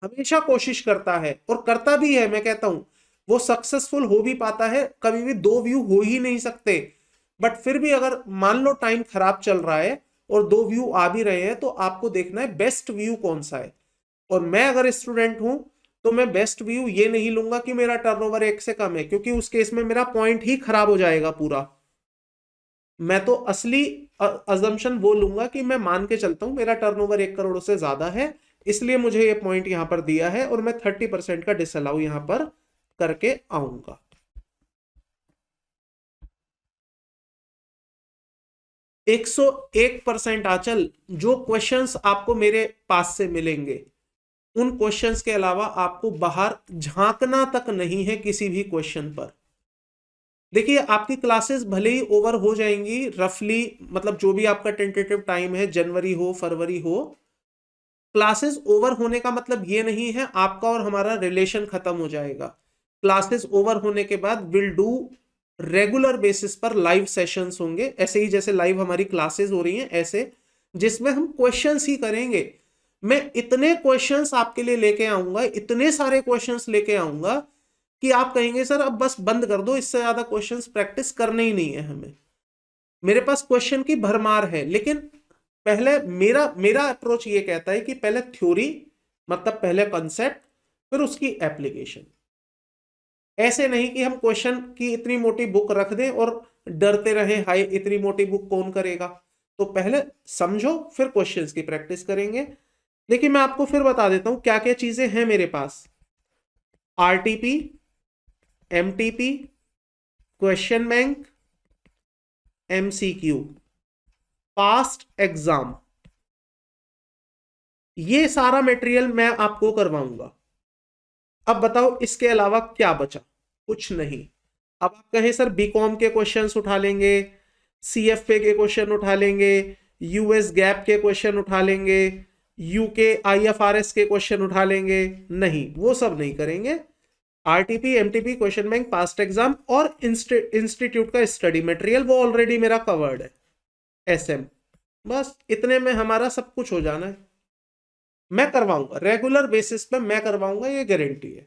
हमेशा कोशिश करता है और करता भी है। मैं कहता हूं वो सक्सेसफुल हो भी पाता है। कभी भी 2 व्यू हो ही नहीं सकते। बट फिर भी अगर मान लो टाइम खराब चल रहा है और 2 व्यू आ भी रहे हैं तो आपको देखना है बेस्ट व्यू कौन सा है। और मैं अगर स्टूडेंट हूं तो मैं बेस्ट व्यू ये नहीं लूंगा कि मेरा टर्नओवर 1 से कम है, क्योंकि उस केस में मेरा पॉइंट ही खराब हो जाएगा पूरा। मैं तो असली अजम्पशन वो लूंगा कि मैं मान के चलता हूं मेरा टर्नओवर 1 करोड़ से ज्यादा है, इसलिए मुझे ये पॉइंट यहां पर दिया है और मैं 30% का डिसअलाउ यहां पर करके आऊंगा। एक 101% आंचल, जो क्वेश्चंस आपको मेरे पास से मिलेंगे उन क्वेश्चंस के अलावा आपको बाहर झांकना तक नहीं है किसी भी क्वेश्चन पर। देखिए आपकी क्लासेस भले ही ओवर हो जाएंगी रफली, मतलब जो भी आपका टेंटेटिव टाइम है, जनवरी हो फरवरी हो, क्लासेस ओवर होने का मतलब ये नहीं है आपका और हमारा रिलेशन खत्म हो जाएगा। क्लासेस ओवर होने के बाद विल डू रेगुलर बेसिस पर लाइव सेशंस होंगे, ऐसे ही जैसे लाइव हमारी क्लासेस हो रही हैं ऐसे, जिसमें हम क्वेश्चंस ही करेंगे। मैं इतने क्वेश्चंस आपके लिए लेके आऊंगा, इतने सारे क्वेश्चंस लेके आऊंगा कि आप कहेंगे सर अब बस बंद कर दो, इससे ज्यादा क्वेश्चंस प्रैक्टिस करने ही नहीं है हमें। मेरे पास क्वेश्चन की भरमार है, लेकिन पहले मेरा मेरा अप्रोच ये कहता है कि पहले थ्योरी, मतलब पहले कॉन्सेप्ट, फिर उसकी एप्लीकेशन। ऐसे नहीं कि हम क्वेश्चन की इतनी मोटी बुक रख दें और डरते रहे हाय इतनी मोटी बुक कौन करेगा। तो पहले समझो फिर क्वेश्चंस की प्रैक्टिस करेंगे। देखिए मैं आपको फिर बता देता हूं क्या क्या चीजें हैं मेरे पास। RTP, MTP, question bank, MCQ, past exam, ये सारा मटेरियल मैं आपको करवाऊंगा। अब बताओ इसके अलावा क्या बचा? कुछ नहीं। अब आप कहें सर बीकॉम के क्वेश्चंस उठा लेंगे, सीएफए के क्वेश्चन उठा लेंगे, यूएस गैप के क्वेश्चन उठा लेंगे, यूके आईएफआरएस के क्वेश्चन उठा लेंगे, नहीं वो सब नहीं करेंगे। RTP, MTP, question bank, past exam और इंस्टीट्यूट का स्टडी मटेरियल वो ऑलरेडी मेरा कवर्ड है, एसएम। बस इतने में हमारा सब कुछ हो जाना है। मैं करवाऊंगा रेगुलर बेसिस पे, मैं करवाऊंगा, ये गारंटी है।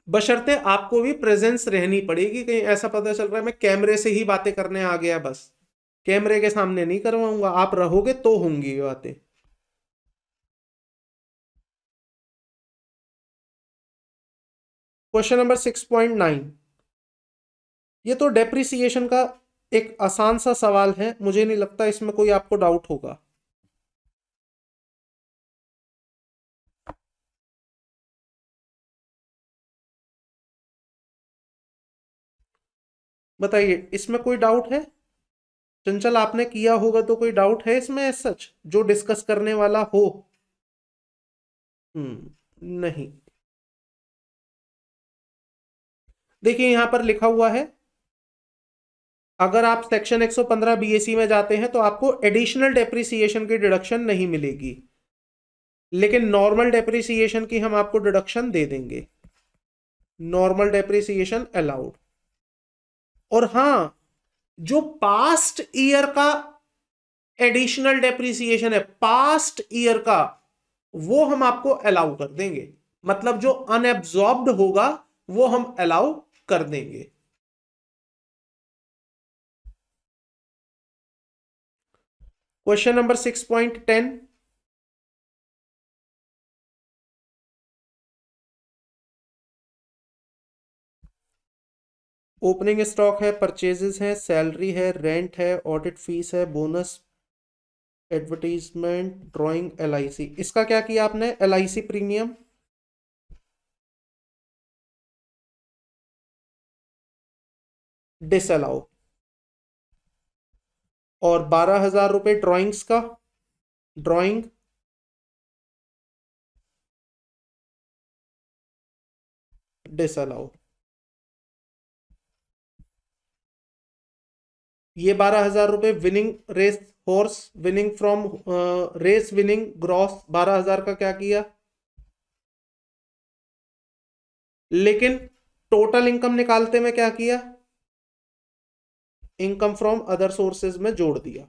बशर्ते आपको भी प्रेजेंस रहनी पड़ेगी। कहीं ऐसा पता चल रहा है मैं कैमरे से ही बातें करने आ गया, बस कैमरे के सामने नहीं करवाऊंगा, आप रहोगे तो होंगी ये बातें। क्वेश्चन नंबर 6.9, ये तो डेप्रिसिएशन का एक आसान सा सवाल है, मुझे नहीं लगता इसमें कोई आपको डाउट होगा। बताइए इसमें कोई डाउट है? चंचल आपने किया होगा तो कोई डाउट है इसमें सच जो डिस्कस करने वाला हो? नहीं। देखिए यहां पर लिखा हुआ है, अगर आप सेक्शन 115 बीएसी में जाते हैं तो आपको एडिशनल डेप्रिसिएशन की डिडक्शन नहीं मिलेगी, लेकिन नॉर्मल डेप्रिसिएशन की हम आपको डिडक्शन दे देंगे, नॉर्मल डेप्रिसिएशन अलाउड। और हां, जो पास्ट ईयर का एडिशनल डेप्रिसिएशन है, पास्ट ईयर का, वो हम आपको अलाउ कर देंगे, मतलब जो अनएब्जॉर्ब्ड होगा वो हम अलाउ कर देंगे। क्वेश्चन नंबर 6.10, ओपनिंग स्टॉक है, परचेजेस है, सैलरी है, रेंट है, ऑडिट फीस है, बोनस, एडवर्टीजमेंट, ड्राइंग, एलआईसी। इसका क्या किया आपने? एलआईसी प्रीमियम डिसअलाउ, और 12,000 रुपए ड्राइंग्स का, ड्राइंग डिसअलाउ। ये 12,000 रुपए winning race horse winning from race winning gross 12,000 का क्या किया, लेकिन टोटल इनकम निकालते में क्या किया, इनकम फ्रॉम अदर सोर्सेज में जोड़ दिया,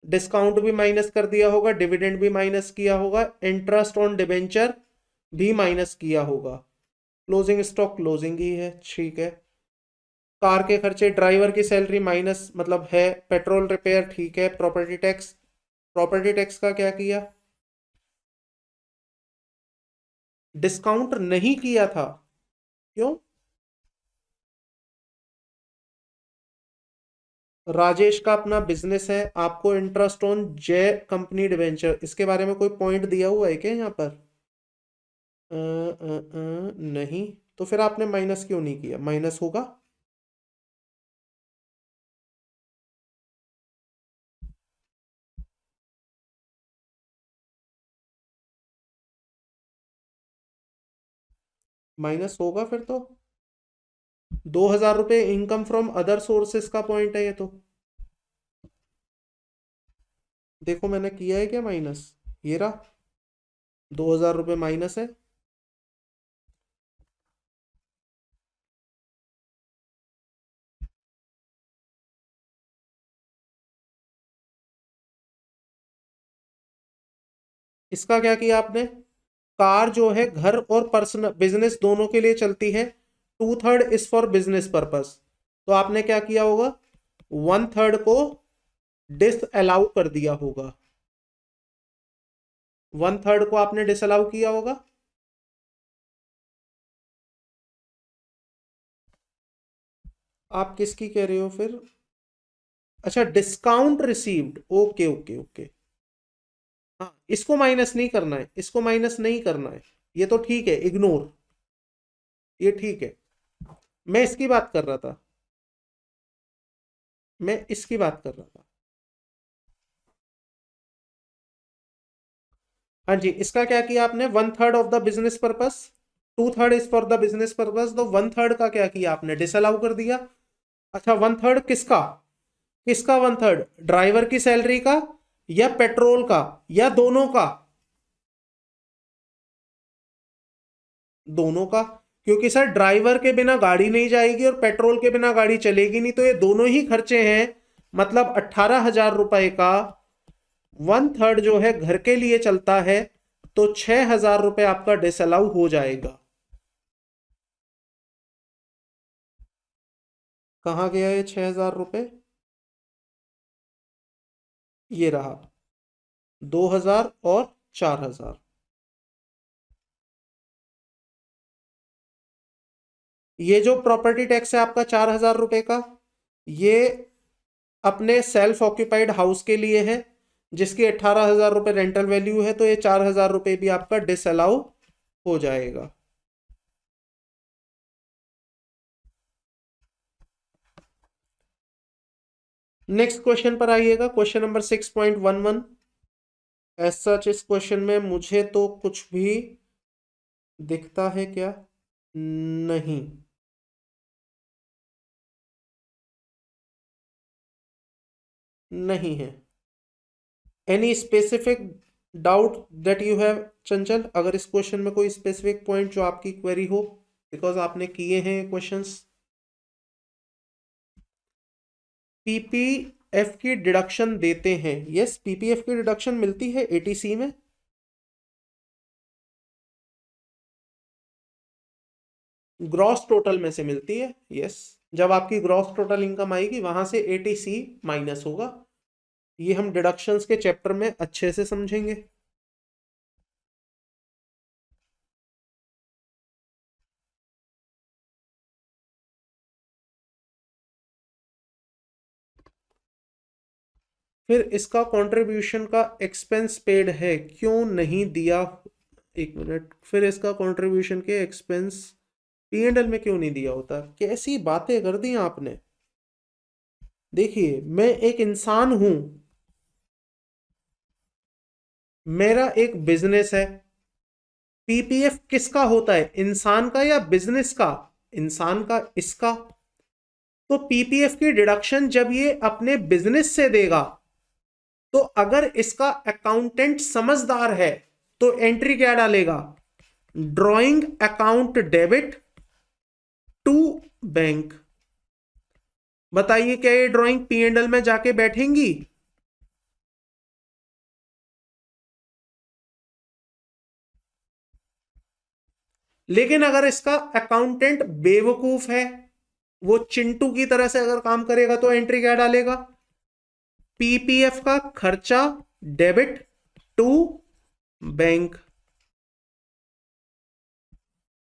डिस्काउंट भी माइनस कर दिया होगा, डिविडेंड भी माइनस किया होगा, इंटरेस्ट ऑन डिबेंचर भी माइनस किया होगा, क्लोजिंग स्टॉक क्लोजिंग ही है, ठीक है। कार के खर्चे, ड्राइवर की सैलरी माइनस मतलब है, पेट्रोल रिपेयर ठीक है, प्रॉपर्टी टैक्स, प्रॉपर्टी टैक्स का क्या किया, डिस्काउंट नहीं किया था, क्यों? राजेश का अपना बिजनेस है, आपको इंटरेस्ट ऑन जय कंपनी डिवेंचर, इसके बारे में कोई पॉइंट दिया हुआ है क्या यहाँ पर? नहीं, तो फिर आपने माइनस क्यों नहीं किया? माइनस होगा, माइनस होगा फिर तो। 2,000 रुपए इनकम फ्रॉम अदर सोर्सेस का पॉइंट है ये तो, देखो मैंने किया है क्या माइनस, ये रहा 2,000 रुपए माइनस है। इसका क्या किया आपने? कार जो है घर और पर्सनल बिजनेस दोनों के लिए चलती है, 2/3 इज फॉर बिजनेस पर्पस, तो आपने क्या किया होगा, 1/3 को डिस अलाउ कर दिया होगा, 1/3 को आपने डिस अलाउ किया होगा। आप किसकी कह रहे हो फिर? अच्छा, discount received, okay okay okay, हाँ इसको माइनस नहीं करना है, इसको माइनस नहीं करना है, ये तो ठीक है, इग्नोर, ये ठीक है। मैं इसकी बात कर रहा था, मैं इसकी बात कर रहा था। हाँ जी, इसका क्या किया आपने? 1/3 of the business purpose, 2/3 is for the business purpose, तो 1/3 का क्या किया आपने? डिसअलाउ कर दिया। अच्छा 1/3 किसका, किसका 1/3? ड्राइवर की सैलरी का या पेट्रोल का या दोनों का? दोनों का, क्योंकि सर ड्राइवर के बिना गाड़ी नहीं जाएगी और पेट्रोल के बिना गाड़ी चलेगी नहीं, तो ये दोनों ही खर्चे हैं, मतलब 18,000 रुपए का 1/3 जो है घर के लिए चलता है, तो 6,000 रुपए आपका डिसअलाउ हो जाएगा। कहाँ गया ये 6,000 रुपये? ये रहा 2,000 और 4,000। ये जो प्रॉपर्टी टैक्स है आपका 4,000 रुपये का, ये अपने सेल्फ ऑक्यूपाइड हाउस के लिए है, जिसकी 18,000 रुपये रेंटल वैल्यू है, तो ये 4,000 रुपये भी आपका डिसअलाउ हो जाएगा। नेक्स्ट क्वेश्चन पर आइएगा, क्वेश्चन नंबर 6.11। एज सच इस क्वेश्चन में मुझे तो कुछ भी दिखता है क्या? नहीं। नहीं है। Any specific doubt that you have चंचल? अगर इस क्वेश्चन में कोई स्पेसिफिक पॉइंट जो आपकी क्वेरी हो, बिकॉज आपने किए हैं क्वेश्चंस। पीपीएफ की डिडक्शन देते हैं, यस पीपीएफ की डिडक्शन मिलती है एटीसी में। ग्रॉस टोटल में से मिलती है, यस। जब आपकी ग्रॉस टोटल इनकम आएगी वहां से एटीसी माइनस होगा। ये हम डिडक्शंस के चैप्टर में अच्छे से समझेंगे। फिर इसका कंट्रीब्यूशन का एक्सपेंस पेड है, क्यों नहीं दिया? एक मिनट, फिर इसका कंट्रीब्यूशन के एक्सपेंस P&L में क्यों नहीं दिया होता? कैसी बातें कर दी आपने। देखिए, मैं एक इंसान हूं, मेरा एक बिजनेस है। पीपीएफ किसका होता है, इंसान का या बिजनेस का? इंसान का, इसका। तो पीपीएफ की डिडक्शन जब ये अपने बिजनेस से देगा, तो अगर इसका अकाउंटेंट समझदार है तो एंट्री क्या डालेगा? Drawing account debit to bank. बताइए क्या ये ड्राइंग P&L में जाके बैठेंगी? लेकिन अगर इसका अकाउंटेंट बेवकूफ है, वो चिंटू की तरह से अगर काम करेगा, तो एंट्री क्या डालेगा? पीपीएफ का खर्चा डेबिट टू बैंक।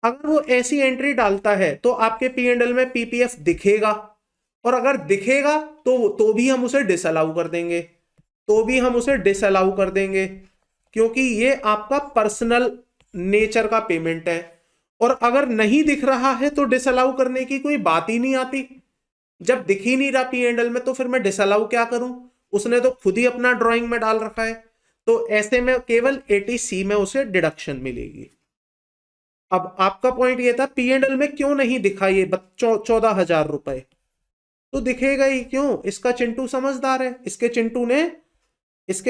अगर वो ऐसी एंट्री डालता है तो आपके P&L में पीपीएफ दिखेगा, और अगर दिखेगा तो भी हम उसे डिसअलाउ कर देंगे, तो भी हम उसे डिसअलाउ कर देंगे, क्योंकि ये आपका पर्सनल नेचर का पेमेंट है। और अगर नहीं दिख रहा है तो डिसअलाउ करने की कोई बात ही नहीं आती। जब दिख ही नहीं रहा P&L में, तो फिर मैं डिसअलाउ क्या करूं? उसने तो खुद ही अपना ड्राइंग में डाल रखा है। तो ऐसे में केवल एटीसी में उसे डिडक्शन मिलेगी। अब आपका पॉइंट ये था P&L में क्यों नहीं दिखा ये 14,000 रुपए? तो दिखेगा ही क्यों? इसका चिंटू समझदार है, इसके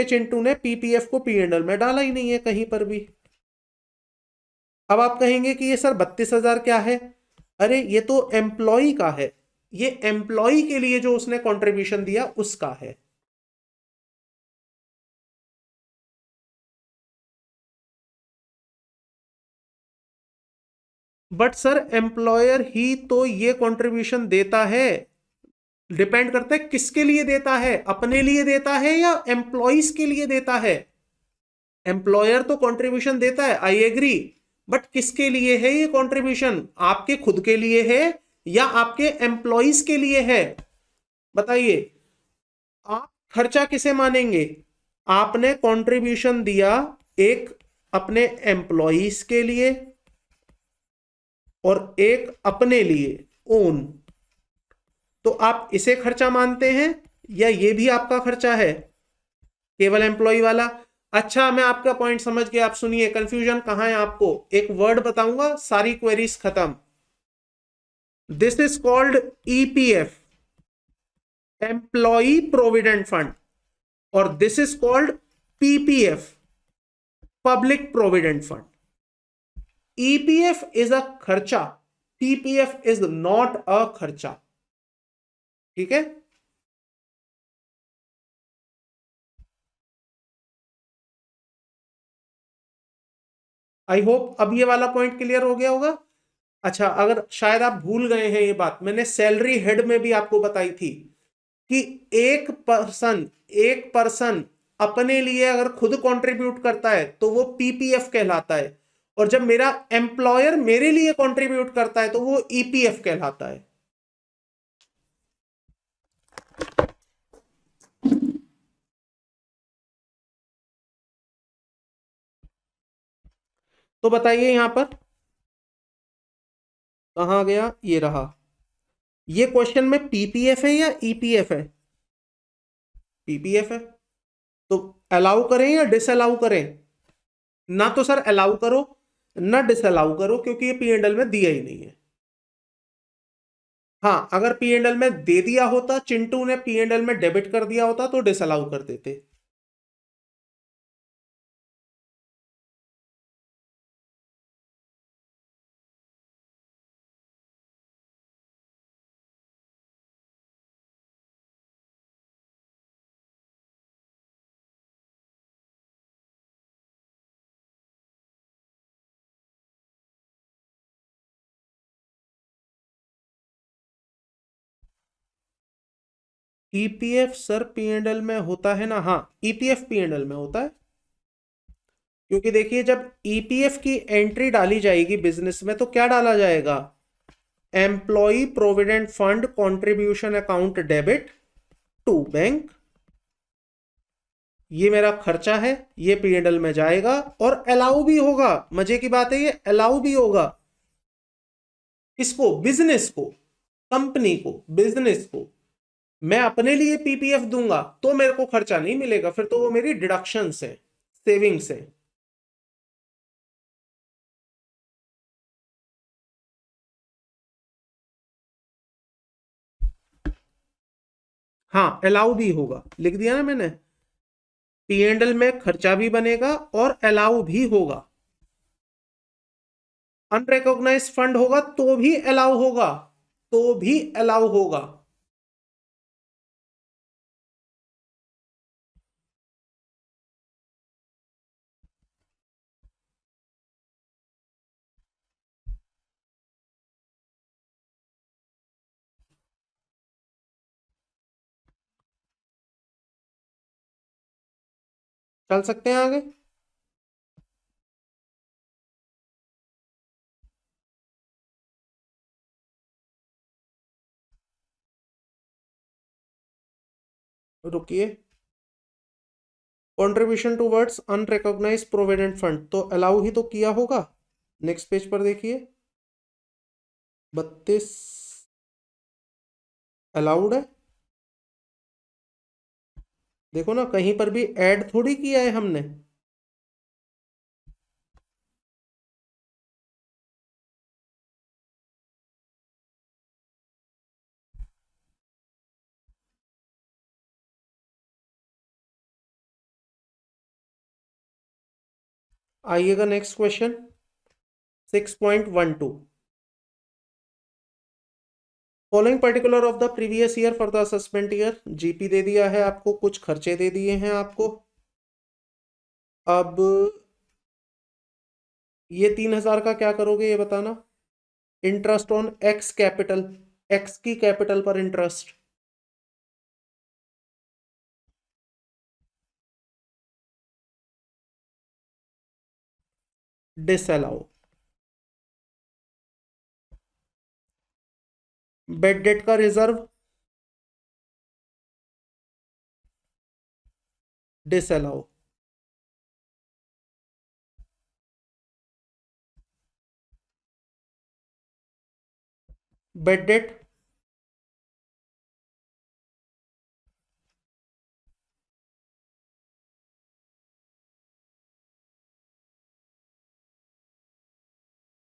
चिंटू ने पीपीएफ को P&L में डाला ही नहीं है कहीं पर भी। अब आप कहेंगे कि ये सर 32,000 क्या है? अरे ये तो एम्प्लॉय का है, ये एम्प्लॉय के लिए जो उसने कंट्रीब्यूशन दिया उसका है। बट सर एम्प्लॉयर ही तो ये कंट्रीब्यूशन देता है। डिपेंड करता है किसके लिए देता है, अपने लिए देता है या एम्प्लॉइज के लिए देता है। एम्प्लॉयर तो कंट्रीब्यूशन देता है, आई एग्री, बट किसके लिए है ये कंट्रीब्यूशन? आपके खुद के लिए है या आपके एम्प्लॉइज के लिए है? बताइए, आप खर्चा किसे मानेंगे? आपने कंट्रीब्यूशन दिया एक अपने एम्प्लॉइज के लिए और एक अपने लिए, ओन। तो आप इसे खर्चा मानते हैं या ये भी आपका खर्चा है, केवल एम्प्लॉय वाला? अच्छा, मैं आपका पॉइंट समझ गया। आप सुनिए, कंफ्यूजन कहां है आपको। एक वर्ड बताऊंगा, सारी क्वेरीज खत्म। This is called EPF, employ provident fund, और this is called PPF, public provident fund. EPF is a खर्चा, पीपीएफ इज नॉट अ खर्चा। ठीक है? आई होप अब ये वाला पॉइंट क्लियर हो गया होगा। अच्छा, अगर शायद आप भूल गए हैं, ये बात मैंने सैलरी हेड में भी आपको बताई थी कि एक पर्सन अपने लिए अगर खुद कंट्रीब्यूट करता है तो वो पीपीएफ कहलाता है, और जब मेरा एम्प्लॉयर मेरे लिए कंट्रीब्यूट करता है तो वो ईपीएफ कहलाता है। तो बताइए यहां पर कहां गया, ये रहा। ये क्वेश्चन में पीपीएफ है या ईपीएफ है? पीपीएफ है। तो अलाउ करें या डिसअलाउ करें? ना तो सर अलाउ करो, ना डिसअलाउ करो, क्योंकि ये पी एंड एल में दिया ही नहीं है। हाँ, अगर पी एंड एल में दे दिया होता, चिंटू ने पी एंड एल में डेबिट कर दिया होता तो डिसअलाउ कर देते। EPF sir P and L में होता है ना? हाँ, ईपीएफ पी एंड एल में होता है, क्योंकि देखिए जब ईपीएफ की एंट्री डाली जाएगी बिजनेस में तो क्या डाला जाएगा? Employ provident fund contribution account debit to bank. ये मेरा खर्चा है, ये पी एंड एल में जाएगा और अलाउ भी होगा। मजे की बात है, ये अलाउ भी होगा। किसको? बिजनेस को, कंपनी को, बिजनेस को। मैं अपने लिए पीपीएफ दूंगा तो मेरे को खर्चा नहीं मिलेगा, फिर तो वो मेरी डिडक्शंस है, सेविंग्स है। हाँ, अलाउ भी होगा, लिख दिया ना मैंने। पी एंड एल में खर्चा भी बनेगा और अलाउ भी होगा। अनरिकॉग्नाइज फंड होगा तो भी अलाउ होगा, तो भी अलाउ होगा। चल सकते हैं आगे। रुकिए, contribution towards unrecognised provident fund तो अलाउ ही तो किया होगा। नेक्स्ट पेज पर देखिए, 32 अलाउड है। देखो ना, कहीं पर भी ऐड थोड़ी किया है हमने। आइएगा next question 6.12। Following particular of the previous year for the assessment year. GP दे दिया है आपको, कुछ खर्चे दे दिए हैं आपको। अब ये 3,000 का क्या करोगे ये बताना। Interest on x capital, x की कैपिटल पर इंटरेस्ट। डिसअलाउ। बेड डेट का reserve. Disallow. Bed date.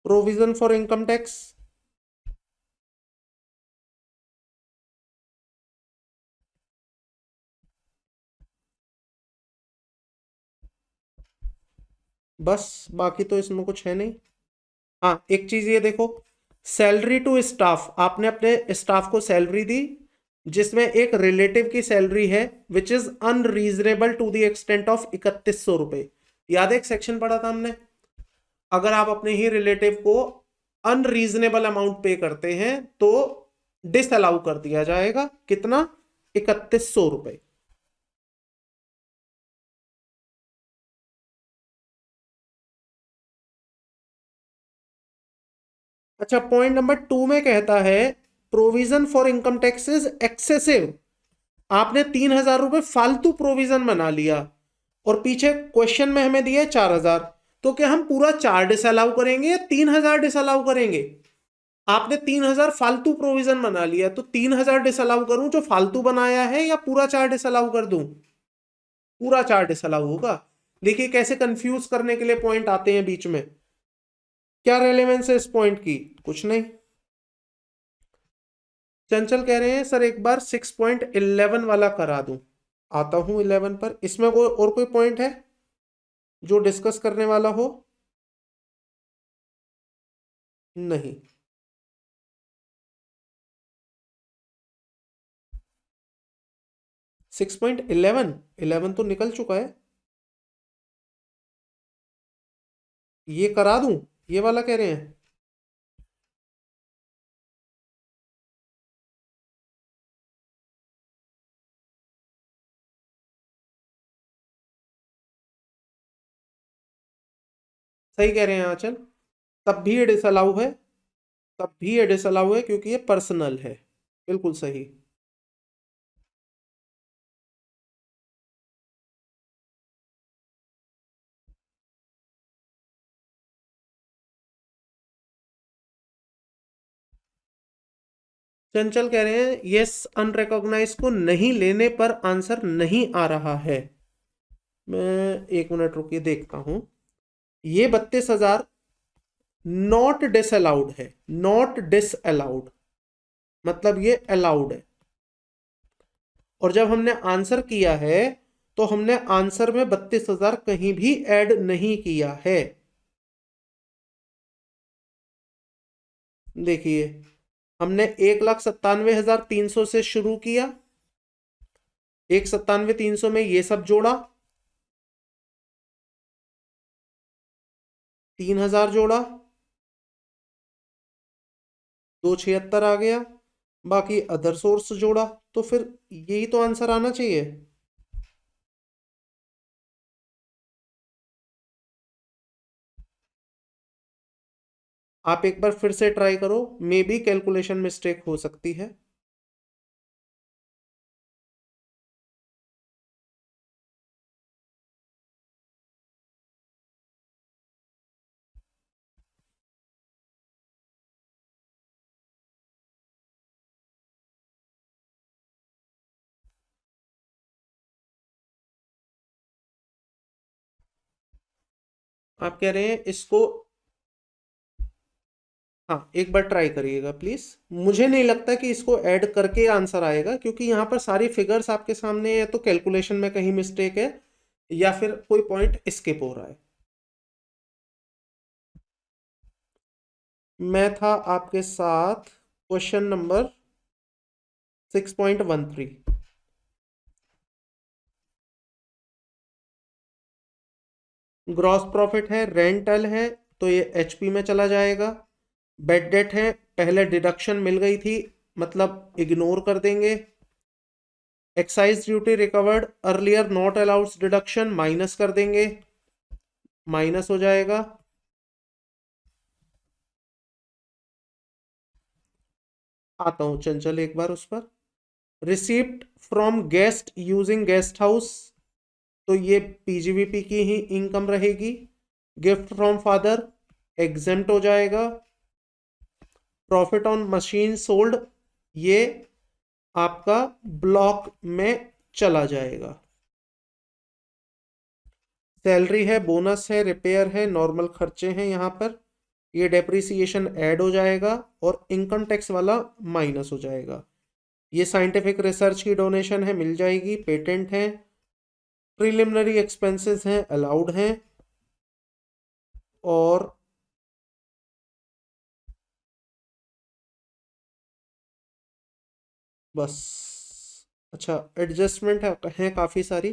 Provision for income tax. बस, बाकी तो इसमें कुछ है नहीं। हाँ, एक चीज ये देखो, सैलरी टू स्टाफ, आपने अपने स्टाफ को सैलरी दी जिसमें एक रिलेटिव की सैलरी है which is unreasonable to the extent of 3100 रुपए। याद है एक सेक्शन पढ़ा था हमने, अगर आप अपने ही रिलेटिव को अनरीजनेबल अमाउंट पे करते हैं तो डिसअलाउ कर दिया जाएगा। कितना? 3100 रुपए। अच्छा, पॉइंट नंबर 2 में कहता है provision for income tax is excessive. आपने 3000 रुपए फालतू प्रोविजन बना लिया और पीछे क्वेश्चन में हमें दिया है 4000। तो क्या हम पूरा 4 डिसअलाउ करेंगे या 3000 डिसअलाउ करेंगे? आपने 3000 फालतू प्रोविजन बना लिया, तो 3000 डिसअलाउ करूं जो फालतू बनाया है या पूरा 4 डिसअलाउ कर दूं? पूरा 4 डिसअलाउ होगा। देखिए कैसे कंफ्यूज करने के लिए पॉइंट आते हैं बीच में। क्या रेलेवेंस है इस पॉइंट की? कुछ नहीं। चंचल कह रहे हैं सर एक बार 6.11 वाला करा दूं। आता हूं 11 पर। इसमें कोई और कोई पॉइंट है जो डिस्कस करने वाला हो? नहीं। 6.11, 11 तो निकल चुका है। ये करा दूं? ये वाला कह रहे हैं। सही कह रहे हैं आंचल। तब भी ये डिसअलाउ है, तब भी ये डिसअलाउ है क्योंकि ये पर्सनल है। बिल्कुल सही। चंचल कह रहे हैं यस अनरिकॉग्नाइज को नहीं लेने पर आंसर नहीं आ रहा है। मैं 1 मिनट रुकिए देखता हूं। ये 32,000 नॉट डिसअलाउड है। नॉट डिसअलाउड मतलब ये अलाउड है। और जब हमने आंसर किया है तो हमने आंसर में 32,000 कहीं भी ऐड नहीं किया है। देखिए हमने 1,97,300 से शुरू किया। 1,97,300 में ये सब जोड़ा, 3,000 जोड़ा, 276 आ गया। बाकी अदर सोर्स जोड़ा, तो फिर यही तो आंसर आना चाहिए। आप एक बार फिर से ट्राई करो, मे बी कैलकुलेशन मिस्टेक हो सकती है। आप कह रहे हैं इसको, हाँ एक बार ट्राई करिएगा प्लीज। मुझे नहीं लगता कि इसको ऐड करके आंसर आएगा क्योंकि यहाँ पर सारी फिगर्स आपके सामने है, तो कैलकुलेशन में कहीं मिस्टेक है या फिर कोई पॉइंट स्किप हो रहा है। मैं था आपके साथ क्वेश्चन नंबर 6.13। ग्रॉस प्रॉफिट है, रेंटल है, तो ये एचपी में चला जाएगा। बेड डेट है, पहले डिडक्शन मिल गई थी मतलब इग्नोर कर देंगे। Excise duty recovered earlier not allowed deduction minus कर देंगे, माइनस हो जाएगा। आता हूं चंचल एक बार उस पर। Receipt from guest using guest house, तो ये पीजीवीपी की ही इनकम रहेगी। गिफ्ट फ्रॉम फादर एग्जेम्प्ट हो जाएगा। प्रॉफिट ऑन मशीन सोल्ड ये आपका ब्लॉक में चला जाएगा। सैलरी है, बोनस है, रिपेयर है, नॉर्मल खर्चे हैं यहाँ पर। ये डेप्रिसिएशन ऐड हो जाएगा और इनकम टैक्स वाला माइनस हो जाएगा। ये साइंटिफिक रिसर्च की डोनेशन है, मिल जाएगी। पेटेंट है, प्रिलिमिनरी एक्सपेंसेस हैं, अलाउड हैं। और बस। अच्छा एडजस्टमेंट है काफ़ी सारी।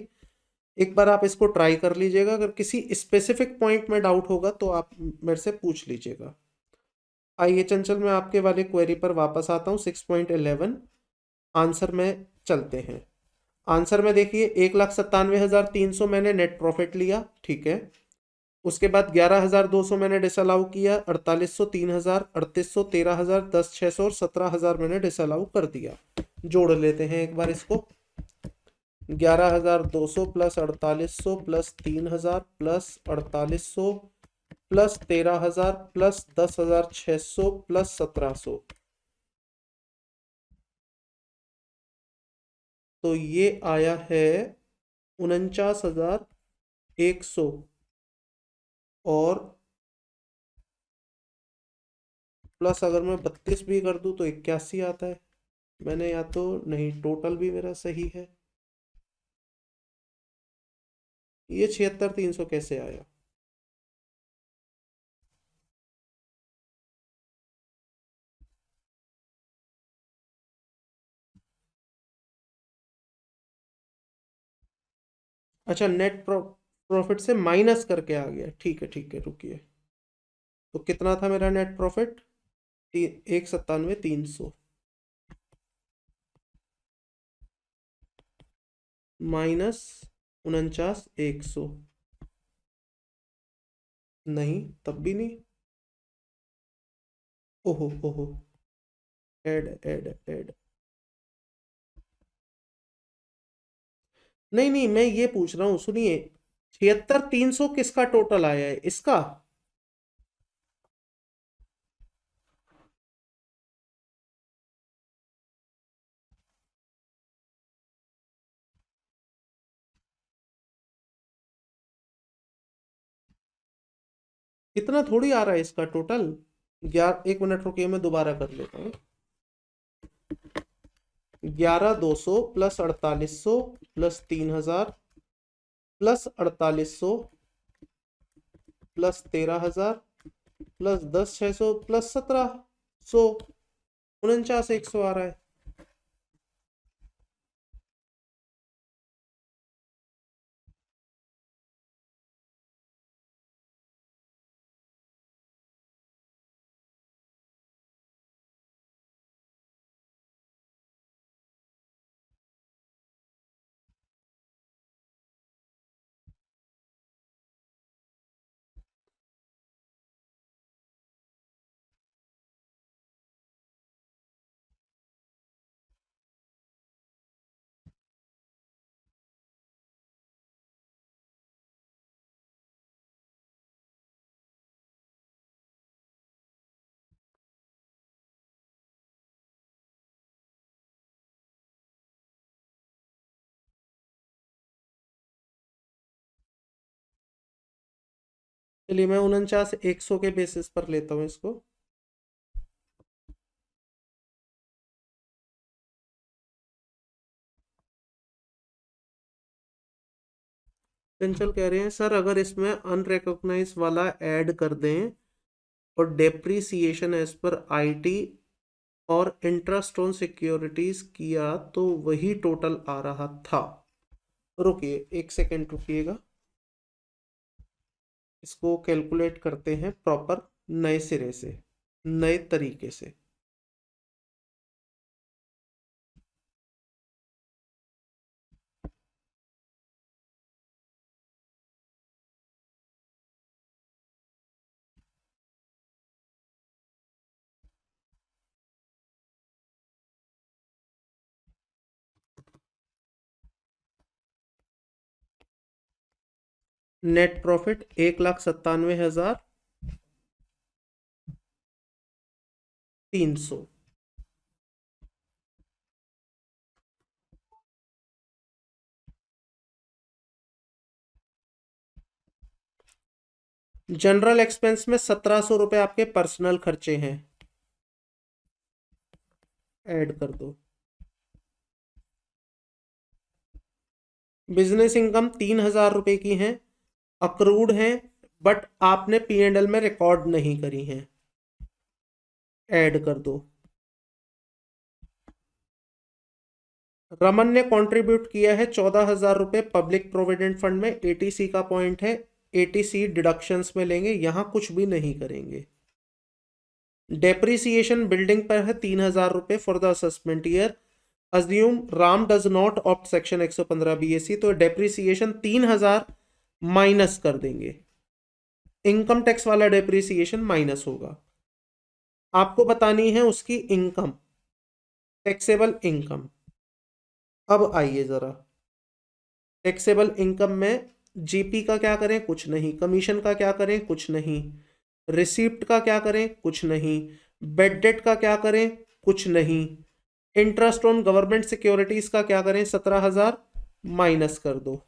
एक बार आप इसको ट्राई कर लीजिएगा, अगर किसी स्पेसिफिक पॉइंट में डाउट होगा तो आप मेरे से पूछ लीजिएगा। आइए चंचल, मैं आपके वाले क्वेरी पर वापस आता हूँ। 6.11 आंसर में चलते हैं। आंसर में देखिए 1,97,300 मैंने नेट प्रॉफिट लिया, ठीक है। उसके बाद 11,200 मैंने डिसअलाउ किया, 4,800, 3,000, 3,800, 13,000, 10,600 और 17,000 मैंने डिसअलाउ कर दिया। जोड़ लेते हैं एक बार इसको। 11,200 plus 4,800 plus 3,000 plus 4,800 plus 13,000 plus 10,600 plus 1,700, तो ये आया है 49,100 और प्लस अगर मैं 32 भी कर दूं तो 81 आता है। मैंने या तो नहीं, टोटल भी मेरा सही है। ये 76,300 कैसे आया? अच्छा, नेट प्रॉफिट से माइनस करके आ गया। ठीक है ठीक है, रुकिए। तो कितना था मेरा नेट प्रॉफिट? 1,97,300 माइनस 49,100। नहीं, तब भी नहीं। ओहो ओहो, ऐड ऐड ऐड। नहीं नहीं, मैं ये पूछ रहा हूँ, सुनिए। 76,300 किसका टोटल आया है? इसका? इतना थोड़ी आ रहा है इसका टोटल। 1 मिनट रुकिए, मैं दोबारा कर लेता हूँ। 11,200 plus 4,800 plus 3,000 plus 4,800 plus 13,000 plus 10,600 plus 1,700, 49,100 आ रहा है। चलिए, मैं 49,100 के बेसिस पर लेता हूँ इसको। चंचल कह रहे हैं सर, अगर इसमें अनरिकॉग्नाइज वाला ऐड कर दें और डेप्रीसिएशन एज पर आईटी और इंटरेस्ट ऑन सिक्योरिटीज किया तो वही टोटल आ रहा था। रुकिए 1 सेकेंड, रुकिएगा। इसको कैलकुलेट करते हैं प्रॉपर, नए सिरे से, नए तरीके से। Net profit 1,97,300। जनरल एक्सपेंस में 1,700 रुपए आपके पर्सनल खर्चे हैं, ऐड कर दो। बिजनेस इनकम 3,000 रुपए की है, अक्रूड हैं, बट आपने P&L में रिकॉर्ड नहीं करी हैं, ऐड कर दो। रमन ने कंट्रीब्यूट किया है 14,000 रुपए पब्लिक प्रोविडेंट फंड में, एटीसी का पॉइंट है, एटीसी डिडक्शंस में लेंगे, यहां कुछ भी नहीं करेंगे। डेप्रिसिएशन बिल्डिंग पर है 3,000 रुपये for the assessment year. Assume Ram does not opt section 115 BSc, तो डेप्रिसिएशन 3,000 माइनस कर देंगे, इनकम टैक्स वाला डेप्रिसिएशन माइनस होगा। आपको बतानी है उसकी इनकम, टैक्सेबल इनकम। अब आइए जरा, टैक्सेबल इनकम में जीपी का क्या करें, कुछ नहीं। कमीशन का क्या करें, कुछ नहीं। रिसीप्ट का क्या करें, कुछ नहीं। बेड डेट का क्या करें, कुछ नहीं। इंटरेस्ट ऑन गवर्नमेंट सिक्योरिटीज का क्या करें, 17,000 माइनस कर दो।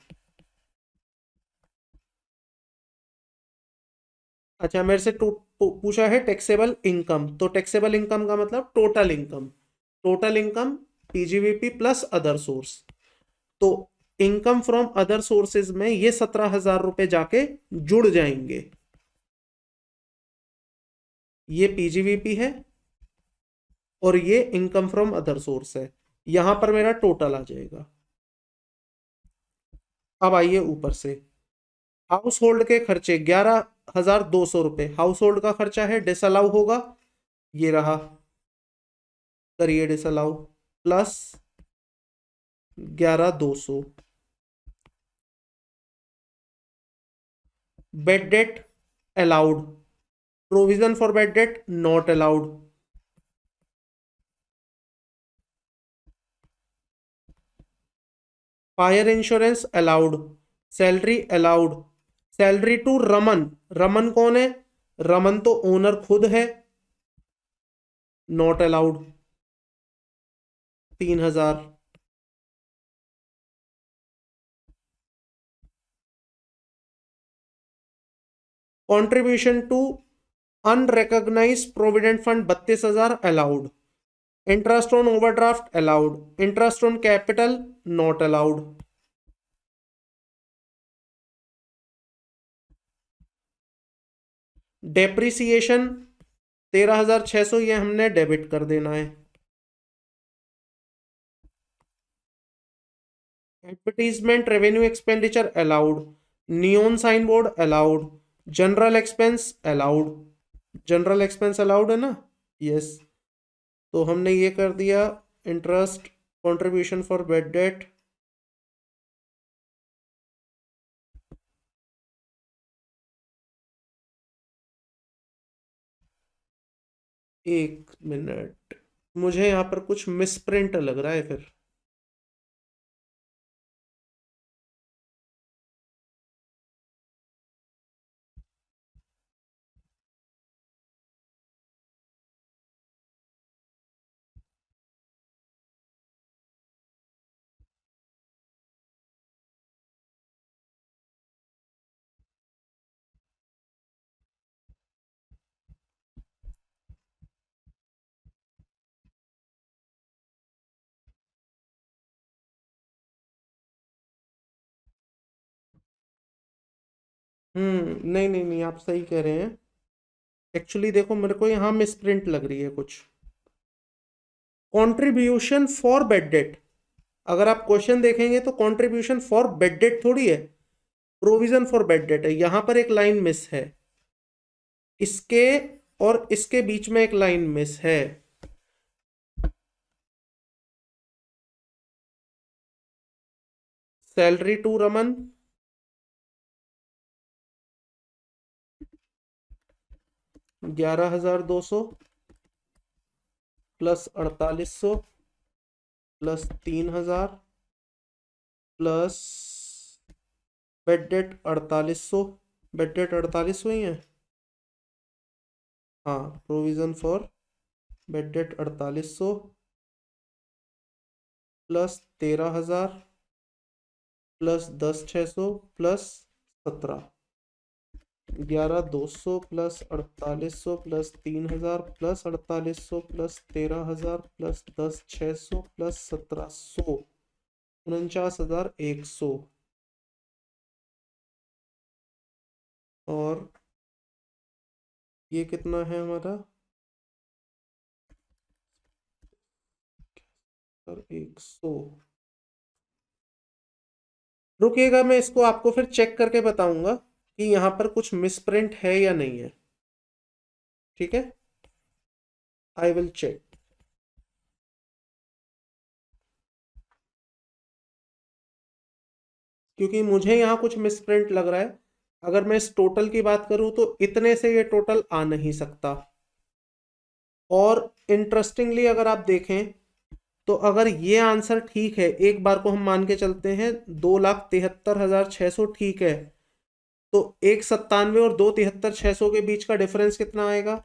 अच्छा, मेरे से पूछा है टैक्सेबल इनकम, तो टैक्सेबल इनकम का मतलब total income. Total income PGVP plus other source. तो इनकम फ्रॉम अदर सोर्सेज में ये 17,000 रुपए जाके जुड़ जाएंगे। ये पीजीवीपी है और ये इनकम फ्रॉम अदर सोर्स है, यहां पर मेरा टोटल आ जाएगा। अब आइए ऊपर से, हाउस होल्ड के खर्चे 11,200 रुपए हाउस होल्ड का खर्चा है, डिसअलाउ होगा, ये रहा, करिए disallow, plus 11,200। Bad debt allowed, provision for bad debt not allowed. Fire insurance allowed, salary allowed, salary to Raman, Raman कौन है, रमन तो ओनर खुद है, not allowed, 3,000। Contribution to unrecognised provident fund 32,000 allowed. Interest on overdraft allowed, interest on capital not allowed. Depreciation 13,600, ये हमने debit कर देना है। Advertisement revenue expenditure allowed, neon sign board allowed, general expense allowed, general expense allowed है ना, yes. तो हमने ये कर दिया, interest, contribution for bad date, एक मिनट, मुझे यहाँ पर कुछ मिसप्रिंट लग रहा है फिर। नहीं नहीं नहीं, आप सही कह रहे हैं। एक्चुअली देखो, मेरे को यहाँ मिसप्रिंट लग रही है कुछ। कंट्रीब्यूशन फॉर बेड डेट, अगर आप क्वेश्चन देखेंगे तो कंट्रीब्यूशन फॉर बेड डेट थोड़ी है, प्रोविजन फॉर बेड डेट है। यहां पर एक लाइन मिस है, इसके और इसके बीच में एक लाइन मिस है। Salary to Raman 11,200 plus 4,800 plus 3,000 plus bad debt 4,800, bad debt 4,800 ही है, हाँ। Provision for bad debt 4,800 plus 13,000 plus 10,600 plus 17, 11,200 plus 4,800 plus 3,000 plus 4,800 plus 13,000 plus 10,600 plus 1,700, 49,100। और ये कितना है हमारा, 100। रुकिएगा, मैं इसको आपको फिर चेक करके बताऊंगा कि यहाँ पर कुछ मिसप्रिंट है या नहीं है, ठीक है। I will check. क्योंकि मुझे यहाँ कुछ मिसप्रिंट लग रहा है। अगर मैं इस टोटल की बात करूं तो इतने से ये टोटल आ नहीं सकता। और इंटरेस्टिंगली अगर आप देखें तो अगर ये आंसर ठीक है, एक बार को हम मान के चलते हैं 2,73,600 ठीक है, तो 197 और 2,73,600 के बीच का डिफरेंस कितना आएगा?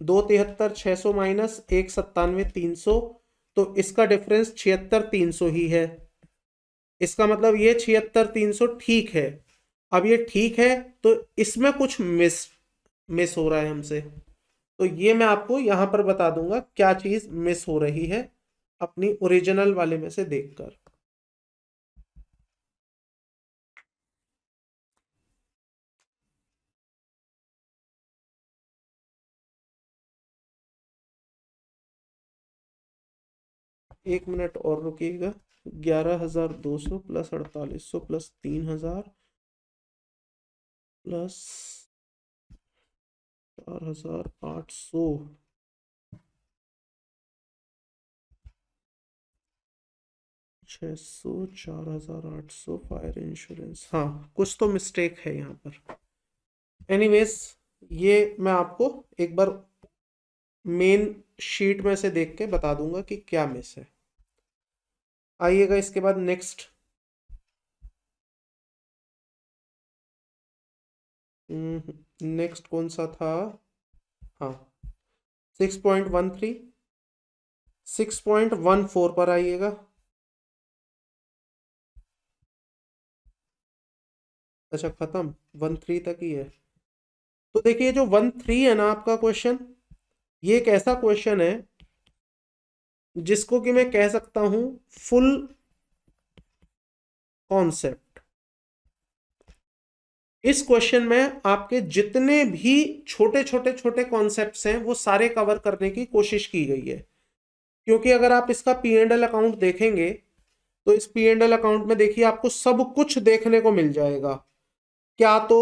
2,73,600 माइनस 1,97,300, तो इसका डिफरेंस 76,300 ही है। इसका मतलब ये 76,300 ठीक है। अब ये ठीक है तो इसमें कुछ मिस मिस हो रहा है हमसे, तो ये मैं आपको यहां पर बता दूंगा क्या चीज मिस हो रही है अपनी ओरिजिनल वाले में से देखकर। एक मिनट और रुकिएगा। 11,200 plus 4,800 plus 3,000 plus 4,800, 600, 4,800 fire insurance. हाँ, कुछ तो मिस्टेक है यहाँ पर। एनीवेज, ये मैं आपको एक बार मेन शीट में से देख के बता दूंगा कि क्या मिस है। आइएगा इसके बाद नेक्स्ट। नेक्स्ट कौन सा था? हाँ, 6.13, 6.14 पर आइएगा। अच्छा, खत्म, 13 तक ही है। तो देखिए जो 13 है ना आपका क्वेश्चन, ये एक ऐसा क्वेश्चन है जिसको कि मैं कह सकता हूं फुल कॉन्सेप्ट। इस क्वेश्चन में आपके जितने भी छोटे छोटे छोटे कॉन्सेप्ट्स हैं वो सारे कवर करने की कोशिश की गई है। क्योंकि अगर आप इसका पी एंड एल अकाउंट देखेंगे तो इस पी एंड एल अकाउंट में देखिए आपको सब कुछ देखने को मिल जाएगा। क्या तो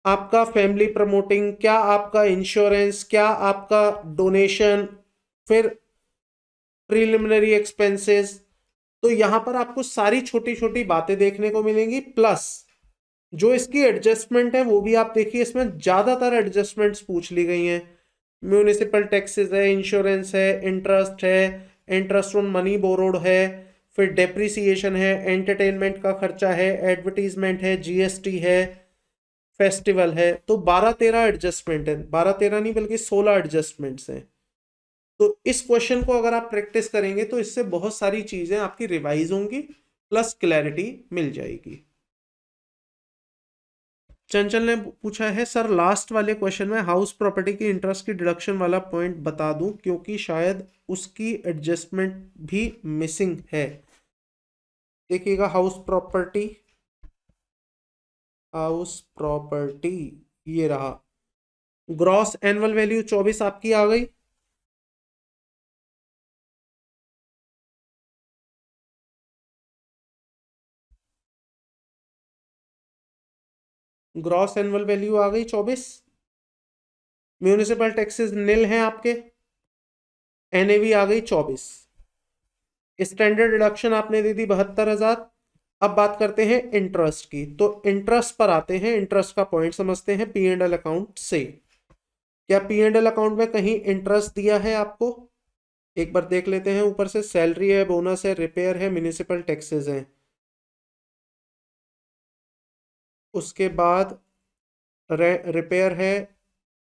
आपका फैमिली प्रमोटिंग, क्या आपका इंश्योरेंस, क्या आपका डोनेशन, फिर प्रिलिमिनरी एक्सपेंसेस। तो यहां पर आपको सारी छोटी छोटी बातें देखने को मिलेंगी, प्लस जो इसकी एडजस्टमेंट है वो भी आप देखिए, इसमें ज्यादातर एडजस्टमेंट्स पूछ ली गई हैं। म्यूनिसिपल टैक्सेस है, इंश्योरेंस है, इंटरेस्ट है, इंटरेस्ट ऑन मनी बोरोड है, फिर डेप्रिसिएशन है, एंटरटेनमेंट का खर्चा है, एडवर्टीजमेंट है, जीएसटी है, फेस्टिवल है। तो 12-13 एडजस्टमेंट है, 12-13 नहीं बल्कि 16 एडजस्टमेंट्स हैं। तो इस क्वेश्चन को अगर आप प्रैक्टिस करेंगे तो इससे बहुत सारी चीजें आपकी रिवाइज होंगी, प्लस क्लैरिटी मिल जाएगी। चंचल ने पूछा है सर, लास्ट वाले क्वेश्चन में हाउस प्रॉपर्टी की इंटरेस्ट की डिडक्शन वाला पॉइंट बता दूं क्योंकि शायद उसकी एडजस्टमेंट भी मिसिंग है। देखिएगा, हाउस प्रॉपर्टी ये रहा। ग्रॉस एनुअल वैल्यू 24 आपकी आ गई। ग्रॉस एनुअल वैल्यू आ गई 24। म्यूनिसिपल टैक्सेस निल हैं आपके, एनएवी आ गई 24। स्टैंडर्ड डिडक्शन आपने दे दी 72,000। अब बात करते हैं इंटरेस्ट की, तो इंटरेस्ट पर आते हैं। इंटरेस्ट का पॉइंट समझते हैं पी एंड एल अकाउंट से। क्या पी एंड एल अकाउंट में कहीं इंटरेस्ट दिया है आपको? एक बार देख लेते हैं। ऊपर से सैलरी है, बोनस है, रिपेयर है, म्यूनिसिपल टैक्सेस हैं। उसके बाद रिपेयर है,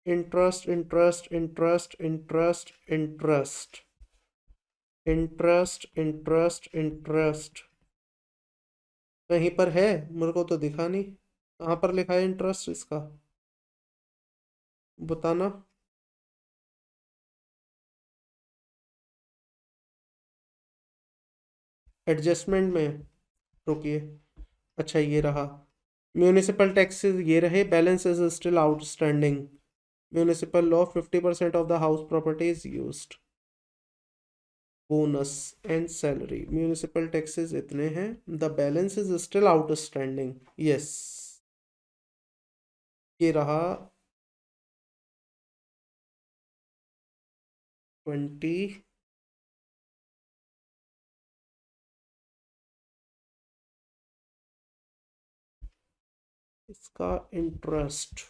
interest interest interest interest interest interest interest interest कहीं पर है? मेरे को तो दिखा नहीं। कहाँ पर लिखा है इंटरेस्ट इसका, बताना। एडजस्टमेंट में, रुकिए। अच्छा, ये रहा। म्यूनिसिपल टैक्सेस ये रहे, balance is still outstanding. Municipal law 50% of the house property is used. Bonus and salary, municipal taxes इतने हैं, the balance is still outstanding. Yes, ये रहा। 20 इसका इंटरेस्ट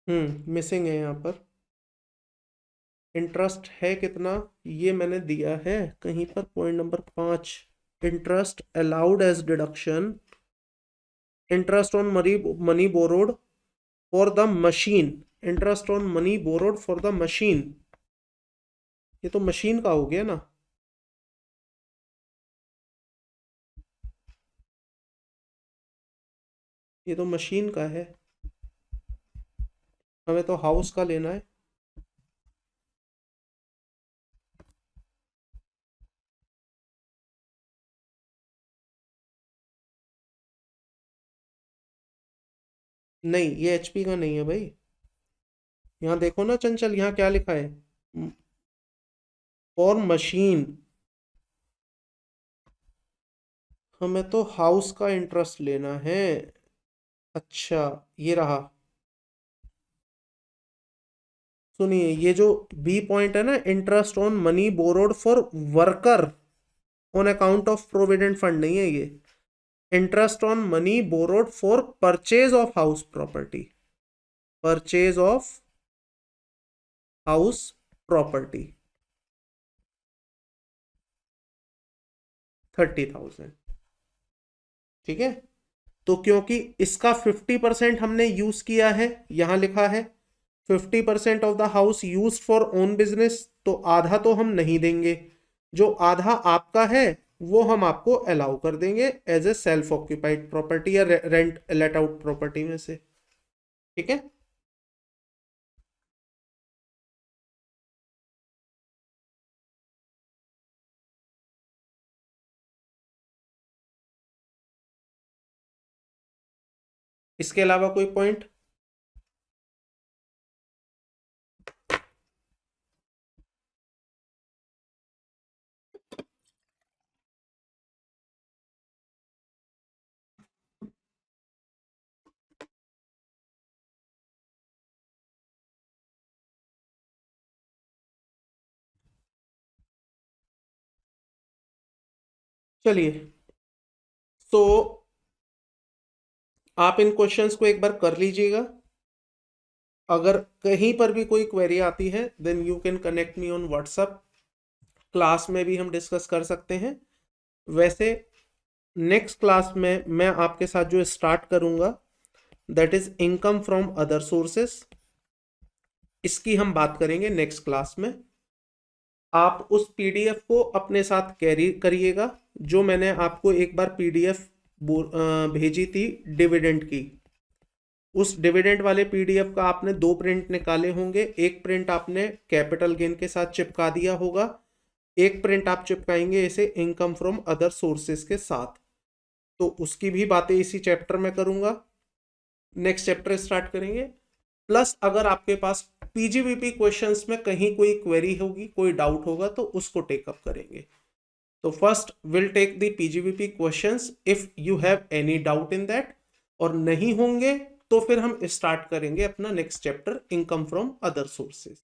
मिसिंग है यहाँ पर। इंटरेस्ट है कितना, ये मैंने दिया है कहीं पर point number 5, interest allowed as deduction, interest on money borrowed for the machine, interest on money borrowed for the machine, ये तो मशीन का हो गया ना। ये तो मशीन का है, हमें तो हाउस का लेना है। नहीं, ये एचपी का नहीं है भाई। यहाँ देखो ना चंचल, यहाँ क्या लिखा है, फॉर मशीन। हमें तो हाउस का इंटरेस्ट लेना है। अच्छा, ये रहा। सुनिए, ये जो बी पॉइंट है ना, interest on money borrowed for worker on account of provident fund, नहीं है ये। Interest on money borrowed for purchase of house property, purchase of house property 30,000। ठीक है, तो क्योंकि इसका 50% हमने यूज किया है, यहां लिखा है 50% of the house use for own business, तो आधा तो हम नहीं देंगे, जो आधा आपका है वो हम आपको अलाउ कर देंगे as a self occupied property या रेंट लेट आउट प्रॉपर्टी में से। ठीक है, इसके अलावा कोई पॉइंट? चलिए, तो आप इन क्वेश्चंस को एक बार कर लीजिएगा। अगर कहीं पर भी कोई क्वेरी आती है then you can connect me on WhatsApp, class में भी हम डिस्कस कर सकते हैं। वैसे नेक्स्ट क्लास में मैं आपके साथ जो स्टार्ट करूंगा that is income from other sources, इसकी हम बात करेंगे नेक्स्ट क्लास में। आप उस पीडीएफ को अपने साथ कैरी करिएगा, जो मैंने आपको एक बार पीडीएफ भेजी थी डिविडेंड की। उस डिविडेंड वाले पीडीएफ का आपने 2 प्रिंट निकाले होंगे, एक प्रिंट आपने कैपिटल गेन के साथ चिपका दिया होगा, एक प्रिंट आप चिपकाएंगे इसे इनकम फ्रॉम अदर सोर्सेस के साथ। तो उसकी भी बातें इसी चैप्टर में करूंगा, नेक्स्ट चैप्टर स्टार्ट करेंगे। प्लस अगर आपके पास पीजीबीपी क्वेश्चंस में कहीं कोई क्वेरी होगी, कोई डाउट होगा, तो उसको टेकअप करेंगे। तो first will take the PGBP questions if you have any doubt in that, और नहीं होंगे तो फिर हम स्टार्ट करेंगे अपना next chapter income from other sources.